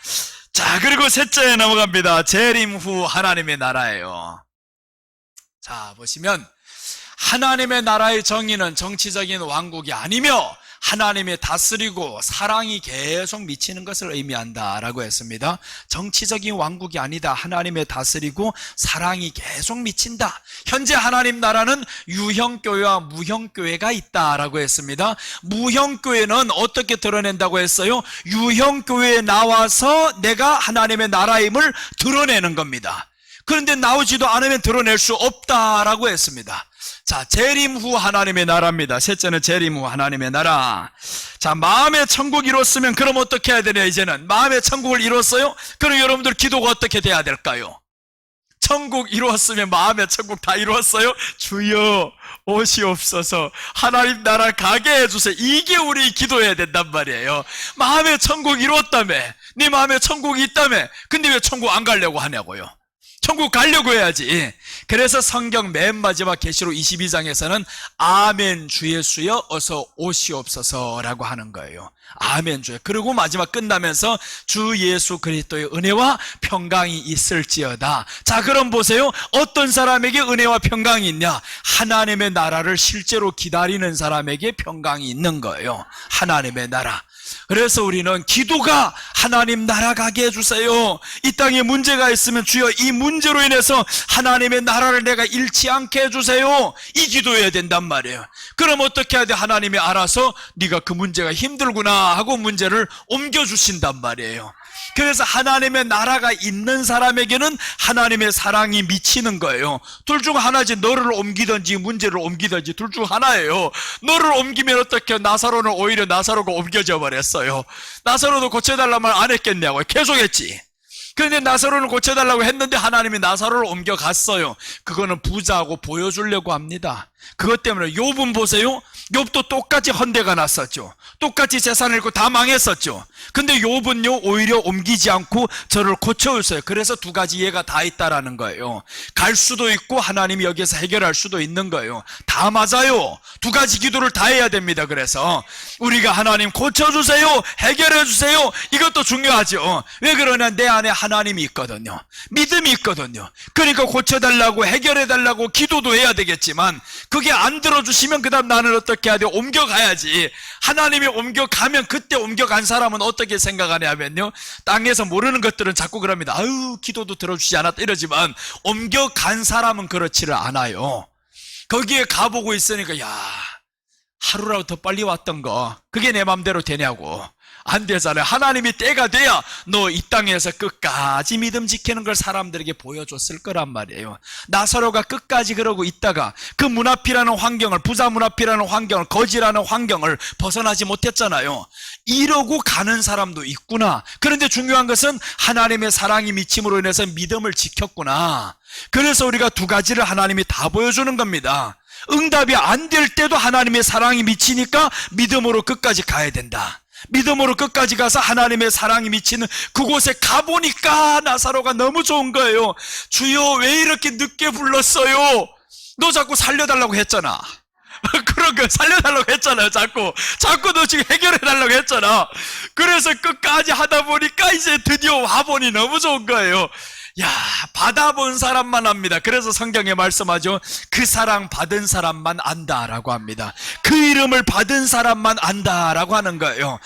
자, 그리고 셋째에 넘어갑니다. 재림 후 하나님의 나라예요. 자, 보시면 하나님의 나라의 정의는 정치적인 왕국이 아니며 하나님의 다스리고 사랑이 계속 미치는 것을 의미한다라고 했습니다. 정치적인 왕국이 아니다. 하나님의 다스리고 사랑이 계속 미친다. 현재 하나님 나라는 유형교회와 무형교회가 있다라고 했습니다. 무형교회는 어떻게 드러낸다고 했어요? 유형교회에 나와서 내가 하나님의 나라임을 드러내는 겁니다. 그런데 나오지도 않으면 드러낼 수 없다라고 했습니다. 자, 재림 후 하나님의 나라입니다. 셋째는 재림 후 하나님의 나라. 자, 마음의 천국 이뤘으면 그럼 어떻게 해야 되냐? 이제는 마음의 천국을 이뤘어요? 그럼 여러분들 기도가 어떻게 돼야 될까요? 천국 이루었으면 마음의 천국 다 이루었어요? 주여 오시옵소서, 하나님 나라 가게 해주세요. 이게 우리 기도해야 된단 말이에요. 마음의 천국 이루었다며, 네 마음에 천국이 있다며. 근데 왜 천국 안 가려고 하냐고요? 천국 가려고 해야지. 그래서 성경 맨 마지막 계시록 22장에서는 아멘 주 예수여 어서 오시옵소서라고 하는 거예요. 아멘 주여. 그리고 마지막 끝나면서 주 예수 그리스도의 은혜와 평강이 있을지어다. 자, 그럼 보세요. 어떤 사람에게 은혜와 평강이 있냐? 하나님의 나라를 실제로 기다리는 사람에게 평강이 있는 거예요. 하나님의 나라. 그래서 우리는 기도가 하나님 나라 가게 해주세요. 이 땅에 문제가 있으면 주여 이 문제로 인해서 하나님의 나라를 내가 잃지 않게 해주세요. 이 기도해야 된단 말이에요. 그럼 어떻게 해야 돼? 하나님이 알아서 네가 그 문제가 힘들구나 하고 문제를 옮겨주신단 말이에요. 그래서 하나님의 나라가 있는 사람에게는 하나님의 사랑이 미치는 거예요. 둘 중 하나지. 너를 옮기든지 문제를 옮기든지 둘 중 하나예요. 너를 옮기면 어떻게 해요? 나사로는 오히려 나사로가 옮겨져 버렸어요. 나사로도 고쳐달라는 말 안 했겠냐고요. 계속했지. 그런데 나사로를 고쳐달라고 했는데 하나님이 나사로를 옮겨갔어요. 그거는 부자하고 보여주려고 합니다. 그것 때문에 욥은 보세요. 욥도 똑같이 헌대가 났었죠. 똑같이 재산을 잃고 다 망했었죠. 근데 욥은요 오히려 옮기지 않고 저를 고쳐주세요. 그래서 두 가지 예가 다 있다라는 거예요. 갈 수도 있고 하나님이 여기서 해결할 수도 있는 거예요. 다 맞아요. 두 가지 기도를 다 해야 됩니다. 그래서 우리가 하나님 고쳐주세요, 해결해주세요, 이것도 중요하죠. 왜 그러냐? 내 안에 하나님이 있거든요. 믿음이 있거든요. 그러니까 고쳐달라고 해결해달라고 기도도 해야 되겠지만 그게 안 들어주시면 그 다음 나는 어떻게 해야 돼요? 옮겨가야지. 하나님이 옮겨가면 그때 옮겨간 사람은 어떻게 생각하냐면요, 땅에서 모르는 것들은 자꾸 그럽니다. 아유 기도도 들어주지 않았다 이러지만 옮겨간 사람은 그렇지를 않아요. 거기에 가보고 있으니까 야 하루라도 더 빨리 왔던 거 그게 내 맘대로 되냐고. 안 되잖아요. 하나님이 때가 돼야 너 이 땅에서 끝까지 믿음 지키는 걸 사람들에게 보여줬을 거란 말이에요. 나사로가 끝까지 그러고 있다가 그 문 앞이라는 환경을, 부자 문 앞이라는 환경을, 거지라는 환경을 벗어나지 못했잖아요. 이러고 가는 사람도 있구나. 그런데 중요한 것은 하나님의 사랑이 미침으로 인해서 믿음을 지켰구나. 그래서 우리가 두 가지를 하나님이 다 보여주는 겁니다. 응답이 안 될 때도 하나님의 사랑이 미치니까 믿음으로 끝까지 가야 된다. 믿음으로 끝까지 가서 하나님의 사랑이 미치는 그곳에 가보니까 나사로가 너무 좋은 거예요. 주여 왜 이렇게 늦게 불렀어요? 너 자꾸 살려달라고 했잖아. 그런 거 살려달라고 했잖아요. 자꾸 너 지금 해결해달라고 했잖아. 그래서 끝까지 하다 보니까 이제 드디어 와보니 너무 좋은 거예요. 야, 받아본 사람만 압니다. 그래서 성경에 말씀하죠. 그 사랑 받은 사람만 안다라고 합니다. 그 이름을 받은 사람만 안다라고 하는 거예요.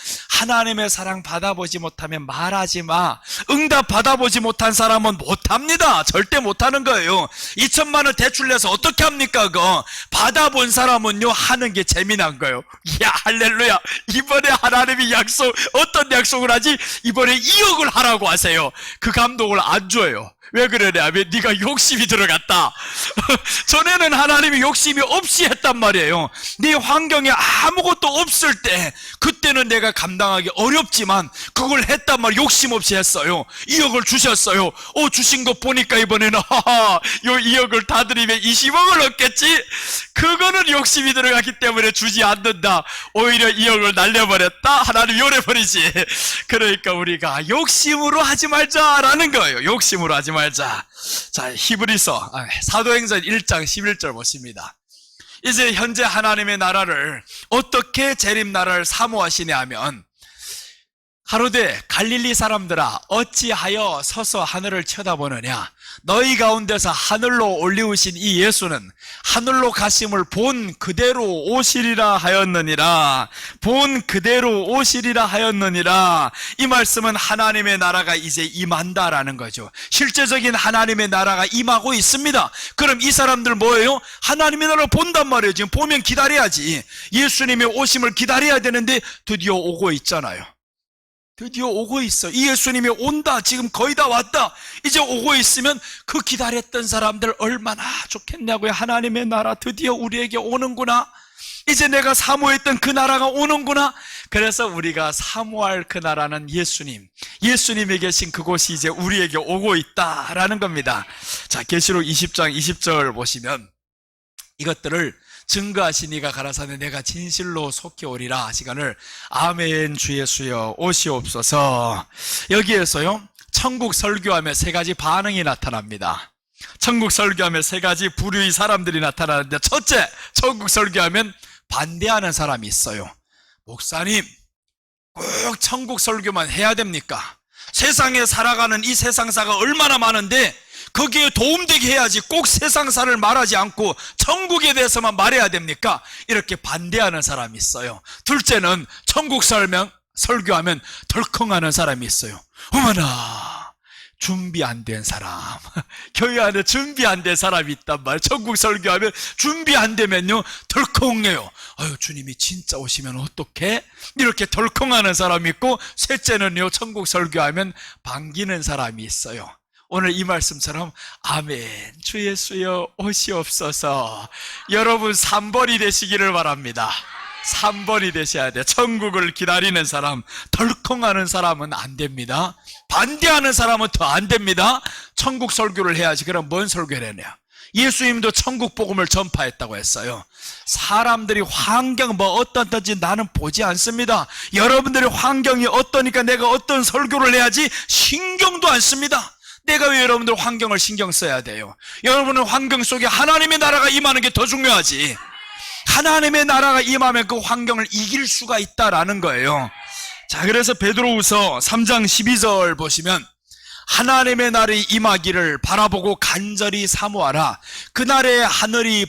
하나님의 사랑 받아보지 못하면 말하지 마. 응답 받아보지 못한 사람은 못합니다. 절대 못하는 거예요. 2천만 원 대출 내서 어떻게 합니까? 그거 받아본 사람은요 하는 게 재미난 거예요. 야 할렐루야, 이번에 하나님이 약속, 어떤 약속을 하지? 이번에 2억을 하라고 하세요. 그 감독을 안 줘요. 왜 그러냐면 네가 욕심이 들어갔다. 전에는 하나님이 욕심이 없이 했단 말이에요. 네 환경에 아무것도 없을 때, 그때는 내가 감당하기 어렵지만 그걸 했단 말이에요. 욕심 없이 했어요. 2억을 주셨어요. 주신 거 보니까 이번에는 요 2억을 다 드리면 20억을 얻겠지? 그거는 욕심이 들어갔기 때문에 주지 않는다. 오히려 2억을 날려버렸다. 하나님 요래버리지. 그러니까 우리가 욕심으로 하지 말자라는 거예요. 욕심으로 하지 말자. 자, 히브리서 사도행전 1장 11절 보십니다. 이제 현재 하나님의 나라를 어떻게 재림나라를 사모하시냐 하면, 가로되 갈릴리 사람들아 어찌하여 서서 하늘을 쳐다보느냐. 너희 가운데서 하늘로 올리우신 이 예수는 하늘로 가심을 본 그대로 오시리라 하였느니라. 본 그대로 오시리라 하였느니라. 이 말씀은 하나님의 나라가 이제 임한다라는 거죠. 실제적인 하나님의 나라가 임하고 있습니다. 그럼 이 사람들 뭐예요? 하나님의 나라를 본단 말이에요. 지금 보면 기다려야지. 예수님의 오심을 기다려야 되는데 드디어 오고 있잖아요. 드디어 오고 있어. 이 예수님이 온다. 지금 거의 다 왔다. 이제 오고 있으면 그 기다렸던 사람들 얼마나 좋겠냐고요. 하나님의 나라 드디어 우리에게 오는구나. 이제 내가 사모했던 그 나라가 오는구나. 그래서 우리가 사모할 그 나라는 예수님, 예수님이 계신 그곳이 이제 우리에게 오고 있다라는 겁니다. 자, 계시록 20장 20절 보시면 이것들을 증거하신 이가 가라사대 내가 진실로 속히 오리라. 시간을 아멘 주 예수여 오시옵소서. 여기에서요 천국 설교하며 세 가지 반응이 나타납니다. 천국 설교하며 세 가지 부류의 사람들이 나타나는데, 첫째, 천국 설교하면 반대하는 사람이 있어요. 목사님, 꼭 천국 설교만 해야 됩니까? 세상에 살아가는 이 세상사가 얼마나 많은데 거기에 도움되게 해야지 꼭 세상사를 말하지 않고 천국에 대해서만 말해야 됩니까? 이렇게 반대하는 사람이 있어요. 둘째는 천국 설교하면 덜컹하는 사람이 있어요. 어머나, 준비 안 된 사람. 교회 안에 준비 안 된 사람이 있단 말이에요. 천국 설교하면 준비 안 되면요 덜컹해요. 아유, 주님이 진짜 오시면 어떡해? 이렇게 덜컹하는 사람이 있고, 셋째는요 천국 설교하면 반기는 사람이 있어요. 오늘 이 말씀처럼 아멘 주 예수여 오시옵소서. 여러분 3번이 되시기를 바랍니다. 3번이 되셔야 돼요. 천국을 기다리는 사람, 덜컹하는 사람은 안 됩니다. 반대하는 사람은 더 안 됩니다. 천국 설교를 해야지. 그럼 뭔 설교를 해야? 예수님도 천국 복음을 전파했다고 했어요. 사람들이 환경 어떻든지 나는 보지 않습니다. 여러분들의 환경이 어떠니까 내가 어떤 설교를 해야지 신경도 안 씁니다. 내가 왜 여러분들 환경을 신경 써야 돼요? 여러분은 환경 속에 하나님의 나라가 임하는 게 더 중요하지. 하나님의 나라가 임하면 그 환경을 이길 수가 있다라는 거예요. 자, 그래서 베드로후서 3장 12절 보시면 하나님의 날이 임하기를 바라보고 간절히 사모하라. 그날에 하늘이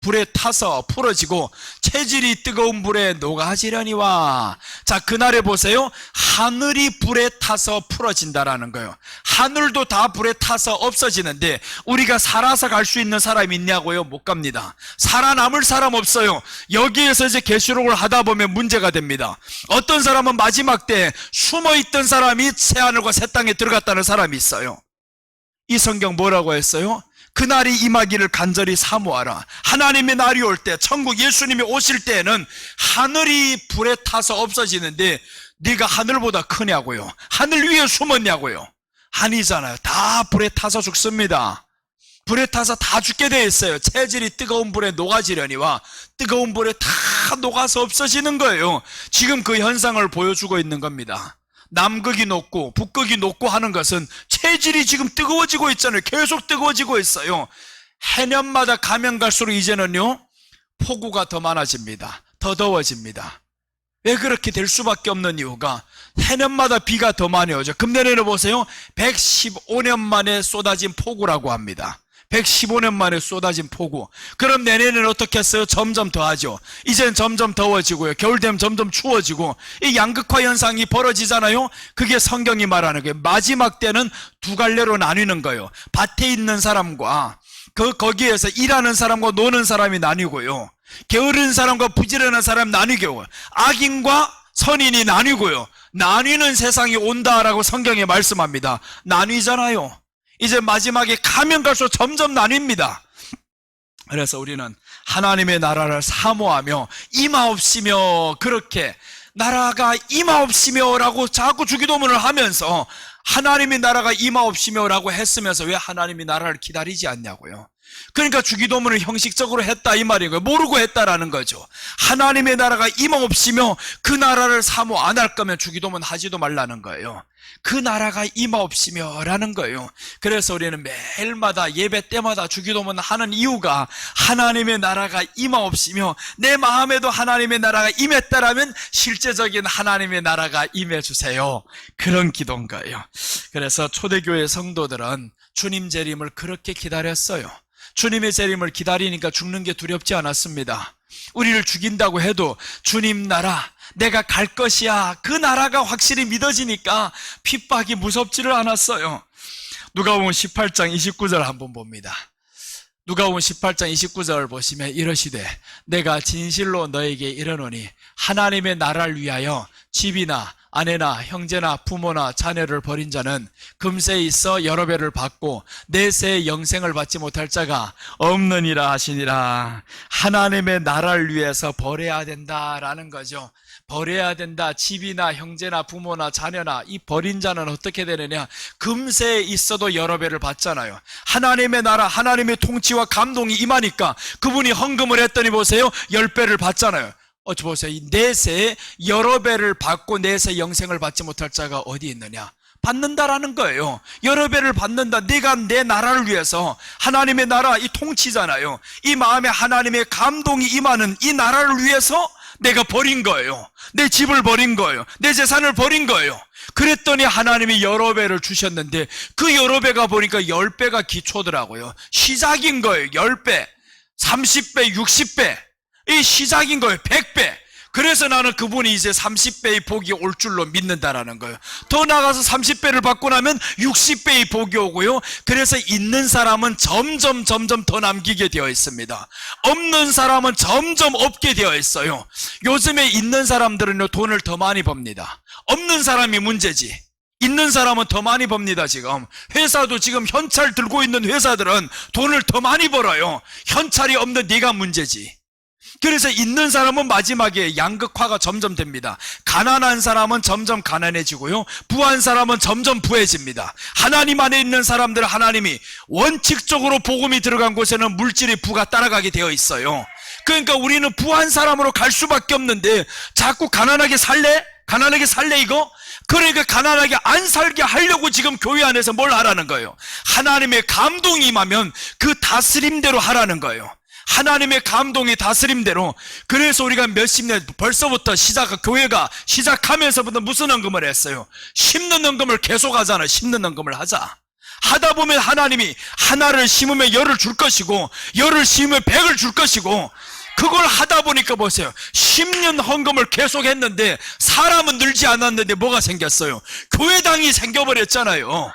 불에 타서 풀어지고 체질이 뜨거운 불에 녹아지려니와. 자, 그날에 보세요. 하늘이 불에 타서 풀어진다라는 거예요. 하늘도 다 불에 타서 없어지는데 우리가 살아서 갈 수 있는 사람이 있냐고요? 못 갑니다. 살아남을 사람 없어요. 여기에서 이제 계시록을 하다 보면 문제가 됩니다. 어떤 사람은 마지막 때 숨어있던 사람이 새하늘과 새 땅에 들어갔다는 사람이 있어요. 이 성경 뭐라고 했어요? 그날이 임하기를 간절히 사모하라. 하나님의 날이 올 때, 천국 예수님이 오실 때에는 하늘이 불에 타서 없어지는데 네가 하늘보다 크냐고요? 하늘 위에 숨었냐고요? 아니잖아요. 다 불에 타서 죽습니다. 불에 타서 다 죽게 되어 있어요. 체질이 뜨거운 불에 녹아지려니와. 뜨거운 불에 다 녹아서 없어지는 거예요. 지금 그 현상을 보여주고 있는 겁니다. 남극이 녹고 북극이 녹고 하는 것은 체질이 지금 뜨거워지고 있잖아요. 계속 뜨거워지고 있어요. 해년마다 가면 갈수록 이제는요 폭우가 더 많아집니다. 더 더워집니다. 왜 그렇게 될 수밖에 없는 이유가 해년마다 비가 더 많이 오죠. 금년에는 보세요, 115년 만에 쏟아진 폭우라고 합니다. 115년 만에 쏟아진 폭우. 그럼 내년에는 어떻게 했어요? 점점 더하죠. 이젠 점점 더워지고요. 겨울 되면 점점 추워지고 이 양극화 현상이 벌어지잖아요. 그게 성경이 말하는 거예요. 마지막 때는 두 갈래로 나뉘는 거예요. 밭에 있는 사람과 거기에서 일하는 사람과 노는 사람이 나뉘고요. 게으른 사람과 부지런한 사람 나뉘고요. 악인과 선인이 나뉘고요. 나뉘는 세상이 온다라고 성경에 말씀합니다. 나뉘잖아요. 이제 마지막에 가면 갈수록 점점 나뉩니다. 그래서 우리는 하나님의 나라를 사모하며 임하옵시며, 그렇게 나라가 임하옵시며 라고 자꾸 주기도문을 하면서 하나님의 나라가 임하옵시며 라고 했으면서 왜 하나님의 나라를 기다리지 않냐고요. 그러니까 주기도문을 형식적으로 했다 이 말이고요. 모르고 했다라는 거죠. 하나님의 나라가 임하옵시며 그 나라를 사모 안 할 거면 주기도문 하지도 말라는 거예요. 그 나라가 임하옵시며 라는 거예요. 그래서 우리는 매일마다 예배 때마다 주기도문 하는 이유가 하나님의 나라가 임하옵시며, 내 마음에도 하나님의 나라가 임했다라면 실제적인 하나님의 나라가 임해주세요, 그런 기도인 거예요. 그래서 초대교회 성도들은 주님 재림을 그렇게 기다렸어요. 주님의 재림을 기다리니까 죽는 게 두렵지 않았습니다. 우리를 죽인다고 해도 주님 나라, 내가 갈 것이야, 그 나라가 확실히 믿어지니까 핍박이 무섭지를 않았어요. 누가복음 18장 29절 한번 봅니다. 누가복음 18장 29절 보시면 이러시되 내가 진실로 너에게 이르노니 하나님의 나라를 위하여 집이나 아내나 형제나 부모나 자녀를 버린 자는 금세에 있어 여러 배를 받고 내세의 영생을 받지 못할 자가 없느니라 하시니라. 하나님의 나라를 위해서 버려야 된다라는 거죠. 버려야 된다. 집이나 형제나 부모나 자녀나 이 버린 자는 어떻게 되느냐? 금세에 있어도 여러 배를 받잖아요. 하나님의 나라, 하나님의 통치와 감동이 임하니까 그분이 헌금을 했더니 보세요, 10배를 받잖아요. 보세요. 내세에 여러 배를 받고 내세 영생을 받지 못할 자가 어디 있느냐? 받는다라는 거예요. 여러 배를 받는다. 내가 내 나라를 위해서, 하나님의 나라 이 통치잖아요. 이 마음에 하나님의 감동이 임하는 이 나라를 위해서 내가 버린 거예요. 내 집을 버린 거예요. 내 재산을 버린 거예요. 그랬더니 하나님이 여러 배를 주셨는데 그 여러 배가 보니까 10배가 기초더라고요. 시작인 거예요. 10배, 30배, 60배. 이 시작인 거예요. 100배. 그래서 나는 그분이 이제 30배의 복이 올 줄로 믿는다라는 거예요. 더 나가서 30배를 받고 나면 60배의 복이 오고요. 그래서 있는 사람은 점점 더 남기게 되어 있습니다. 없는 사람은 점점 없게 되어 있어요. 요즘에 있는 사람들은 돈을 더 많이 법니다. 없는 사람이 문제지. 있는 사람은 더 많이 법니다. 지금 회사도 지금 현찰 들고 있는 회사들은 돈을 더 많이 벌어요. 현찰이 없는 네가 문제지. 그래서 있는 사람은 마지막에 양극화가 점점 됩니다. 가난한 사람은 점점 가난해지고요, 부한 사람은 점점 부해집니다. 하나님 안에 있는 사람들은 하나님이 원칙적으로 복음이 들어간 곳에는 물질의 부가 따라가게 되어 있어요. 그러니까 우리는 부한 사람으로 갈 수밖에 없는데 자꾸 가난하게 살래? 가난하게 살래 이거? 그러니까 가난하게 안 살게 하려고 지금 교회 안에서 뭘 하라는 거예요? 하나님의 감동이 임하면 그 다스림대로 하라는 거예요. 하나님의 감동이 다스림대로. 그래서 우리가 몇십 년 벌써부터 교회가 시작하면서부터 무슨 헌금을 했어요? 심는 헌금을 계속 하잖아요. 심는 헌금을 하자. 하다 보면 하나님이 하나를 심으면 열을 줄 것이고 열을 심으면 100을 줄 것이고, 그걸 하다 보니까 보세요. 10년 헌금을 계속 했는데 사람은 늘지 않았는데 뭐가 생겼어요? 교회당이 생겨버렸잖아요.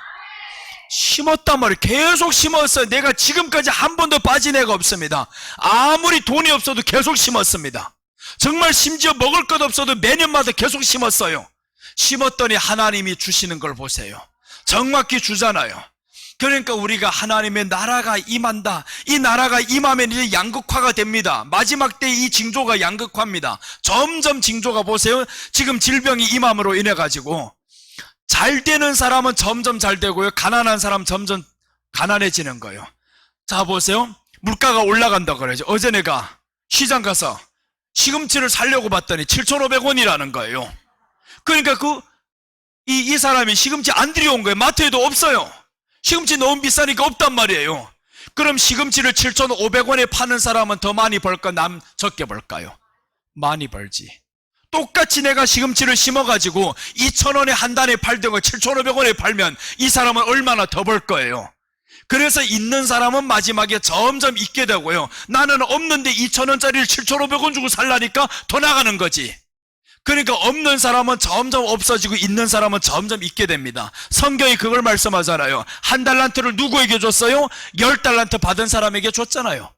심었단 말이에요. 계속 심었어요. 내가 지금까지 한 번도 빠진 애가 없습니다. 아무리 돈이 없어도 계속 심었습니다. 정말 심지어 먹을 것 없어도 매년마다 계속 심었어요. 심었더니 하나님이 주시는 걸 보세요. 정확히 주잖아요. 그러니까 우리가 하나님의 나라가 임한다. 이 나라가 임하면 이제 양극화가 됩니다. 마지막 때 이 징조가 양극화입니다. 점점 징조가 보세요. 지금 질병이 임함으로 인해 가지고 잘 되는 사람은 점점 잘 되고요, 가난한 사람은 점점 가난해지는 거예요. 자 보세요. 물가가 올라간다 그러죠. 어제 내가 시장 가서 시금치를 사려고 봤더니 7,500원이라는 거예요. 그러니까 이 사람이 시금치 안 들여온 거예요. 마트에도 없어요. 시금치 너무 비싸니까 없단 말이에요. 그럼 시금치를 7,500원에 파는 사람은 더 많이 벌까, 남 적게 벌까요? 많이 벌지. 똑같이 내가 시금치를 심어가지고 2,000원에 한 단에 팔던 걸 7,500원에 팔면 이 사람은 얼마나 더 벌 거예요? 그래서 있는 사람은 마지막에 점점 있게 되고요. 나는 없는데 2,000원짜리를 7,500원 주고 살라니까 더 나가는 거지. 그러니까 없는 사람은 점점 없어지고 있는 사람은 점점 있게 됩니다. 성경이 그걸 말씀하잖아요. 1달란트를 누구에게 줬어요? 10달란트 받은 사람에게 줬잖아요.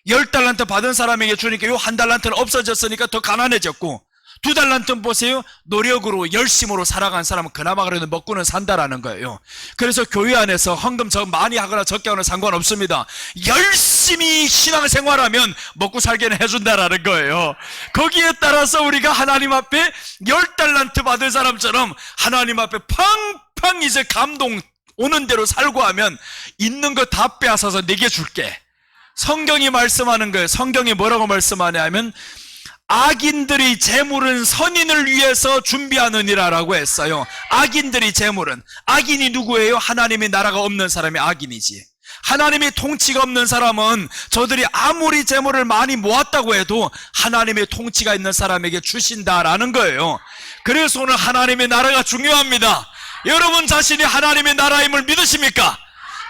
10달란트 받은 사람에게 주니까 요 1달란트는 없어졌으니까 더 가난해졌고, 2달란트는 보세요. 노력으로 열심으로 살아간 사람은 그나마 그래도 먹고는 산다라는 거예요. 그래서 교회 안에서 헌금 많이 하거나 적게 하거나 상관없습니다. 열심히 신앙생활하면 먹고 살게는 해준다라는 거예요. 거기에 따라서 우리가 하나님 앞에 10달란트 받은 사람처럼 하나님 앞에 팡팡 이제 감동 오는 대로 살고 하면 있는 거 다 빼앗아서 내게 줄게. 성경이 말씀하는 거예요. 성경이 뭐라고 말씀하냐면 악인들의 재물은 선인을 위해서 준비하느니라라고 했어요. 악인들의 재물은, 악인이 누구예요? 하나님의 나라가 없는 사람이 악인이지. 하나님의 통치가 없는 사람은 저들이 아무리 재물을 많이 모았다고 해도 하나님의 통치가 있는 사람에게 주신다라는 거예요. 그래서 오늘 하나님의 나라가 중요합니다. 여러분 자신이 하나님의 나라임을 믿으십니까?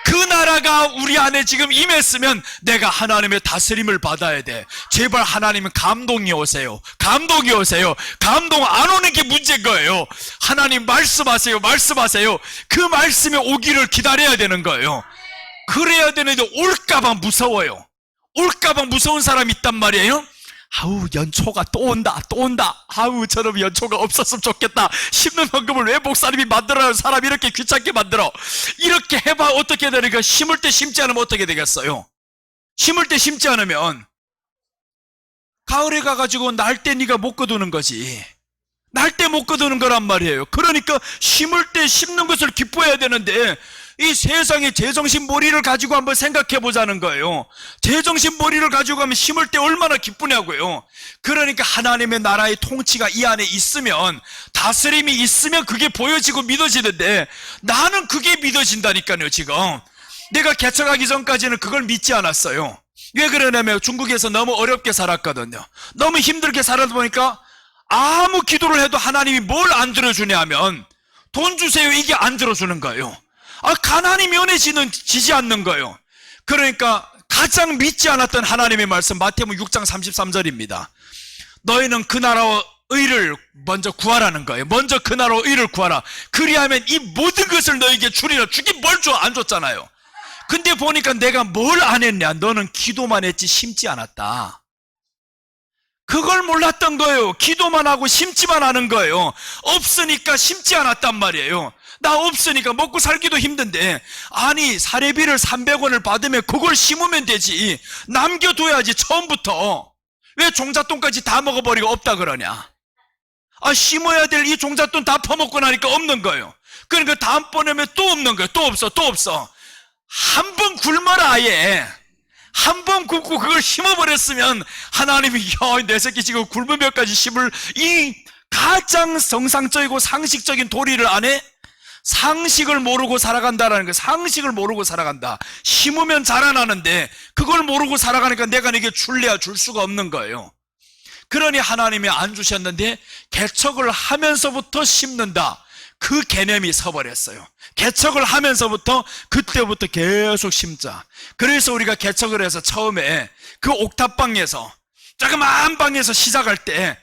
그 나라가 우리 안에 지금 임했으면 내가 하나님의 다스림을 받아야 돼. 제발 하나님은 감동이 오세요. 감동이 오세요. 감동 안 오는 게 문제인 거예요. 하나님 말씀하세요. 말씀하세요. 그 말씀이 오기를 기다려야 되는 거예요. 그래야 되는데 올까봐 무서워요. 올까봐 무서운 사람이 있단 말이에요. 아우 연초가 또 온다 또 온다. 아우 저놈 연초가 없었으면 좋겠다. 심는 헌금을 왜 목사님이 만들어요? 사람 이렇게 귀찮게 만들어. 이렇게 해봐 어떻게 되니까 심을 때 심지 않으면 어떻게 되겠어요? 심을 때 심지 않으면 가을에 가가지고 날 때 네가 못 거두는 거지. 날 때 못 거두는 거란 말이에요. 그러니까 심을 때 심는 것을 기뻐해야 되는데 이 세상의 제정신머리를 가지고 한번 생각해 보자는 거예요. 제정신머리를 가지고 하면 심을 때 얼마나 기쁘냐고요. 그러니까 하나님의 나라의 통치가 이 안에 있으면, 다스림이 있으면 그게 보여지고 믿어지는데 나는 그게 믿어진다니까요. 지금 내가 개척하기 전까지는 그걸 믿지 않았어요. 왜 그러냐면 중국에서 너무 어렵게 살았거든요. 너무 힘들게 살아다 보니까 아무 기도를 해도 하나님이 뭘 안 들어주냐 하면 돈 주세요 이게 안 들어주는 거예요. 가난이 면해지지 않는 거예요. 그러니까 가장 믿지 않았던 하나님의 말씀 마태복음 6장 33절입니다. 너희는 그 나라와 의를 먼저 구하라는 거예요. 먼저 그 나라와 의를 구하라. 그리하면 이 모든 것을 너희에게 주리라. 주긴 뭘 줘? 안 줬잖아요. 근데 보니까 내가 뭘 안 했냐? 너는 기도만 했지 심지 않았다. 그걸 몰랐던 거예요. 기도만 하고 심지만 하는 거예요. 없으니까 심지 않았단 말이에요. 나 없으니까 먹고 살기도 힘든데, 아니 사례비를 300원을 받으면 그걸 심으면 되지. 남겨둬야지 처음부터. 왜 종잣돈까지 다 먹어버리고 없다 그러냐? 심어야 될 이 종잣돈 다 퍼먹고 나니까 없는 거예요. 그러니까 다음번에면 또 없는 거예요. 또 없어 또 없어. 한 번 굶어라. 아예 한 번 굶고 그걸 심어버렸으면 하나님이 내 새끼 지금 굶은 몇 가지 심을, 이 가장 정상적이고 상식적인 도리를 안 해? 상식을 모르고 살아간다라는 거예요. 상식을 모르고 살아간다. 심으면 자라나는데 그걸 모르고 살아가니까 내가 네게 줄래야 줄 수가 없는 거예요. 그러니 하나님이 안 주셨는데 개척을 하면서부터 심는다. 그 개념이 서버렸어요. 개척을 하면서부터 그때부터 계속 심자. 그래서 우리가 개척을 해서 처음에 그 옥탑방에서, 조그만 방에서 시작할 때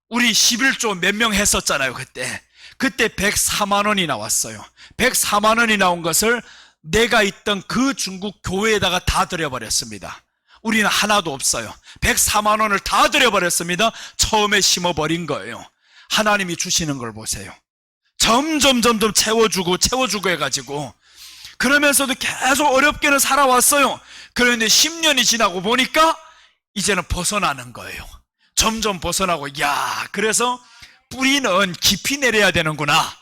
우리 11조 몇 명 했었잖아요. 그때 104만 원이 나왔어요. 104만 원이 나온 것을 내가 있던 그 중국 교회에다가 다 들여버렸습니다. 우리는 하나도 없어요. 104만 원을 다 들여버렸습니다. 처음에 심어버린 거예요. 하나님이 주시는 걸 보세요. 점점 채워주고 해가지고, 그러면서도 계속 어렵게는 살아왔어요. 그런데 10년이 지나고 보니까 이제는 벗어나는 거예요. 점점 벗어나고, 그래서 뿌리는 깊이 내려야 되는구나.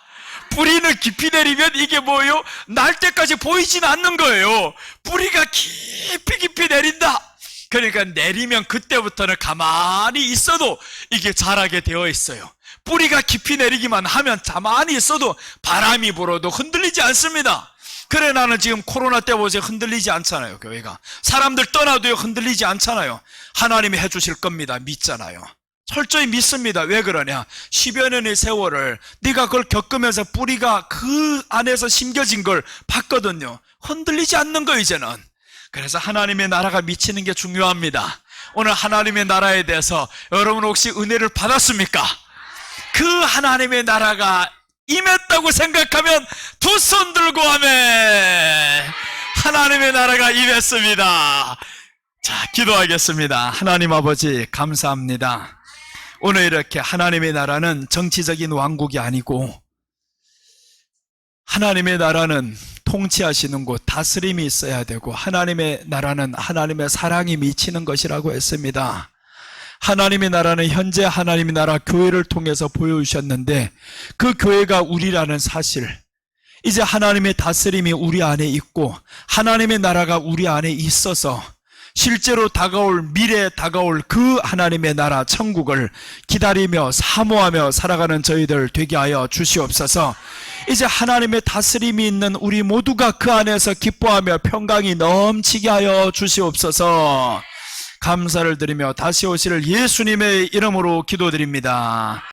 뿌리는 깊이 내리면 이게 뭐예요? 날 때까지 보이진 않는 거예요. 뿌리가 깊이 내린다. 그러니까 내리면 그때부터는 가만히 있어도 이게 자라게 되어 있어요. 뿌리가 깊이 내리기만 하면 가만히 있어도 바람이 불어도 흔들리지 않습니다. 그래 나는 지금 코로나 때 보세요. 흔들리지 않잖아요. 교회가 사람들 떠나도요 흔들리지 않잖아요. 하나님이 해주실 겁니다. 믿잖아요. 철저히 믿습니다. 왜 그러냐? 10여 년의 세월을 네가 그걸 겪으면서 뿌리가 그 안에서 심겨진 걸 봤거든요. 흔들리지 않는 거 이제는. 그래서 하나님의 나라가 미치는 게 중요합니다. 오늘 하나님의 나라에 대해서 여러분 혹시 은혜를 받았습니까? 그 하나님의 나라가 임했다고 생각하면 두 손 들고 아멘. 하나님의 나라가 임했습니다. 자, 기도하겠습니다. 하나님 아버지 감사합니다. 오늘 이렇게 하나님의 나라는 정치적인 왕국이 아니고 하나님의 나라는 통치하시는 곳, 다스림이 있어야 되고 하나님의 나라는 하나님의 사랑이 미치는 것이라고 했습니다. 하나님의 나라는 현재 하나님의 나라 교회를 통해서 보여주셨는데 그 교회가 우리라는 사실, 이제 하나님의 다스림이 우리 안에 있고 하나님의 나라가 우리 안에 있어서 실제로 다가올 미래에 다가올 그 하나님의 나라 천국을 기다리며 사모하며 살아가는 저희들 되게 하여 주시옵소서. 이제 하나님의 다스림이 있는 우리 모두가 그 안에서 기뻐하며 평강이 넘치게 하여 주시옵소서. 감사를 드리며 다시 오실 예수님의 이름으로 기도드립니다.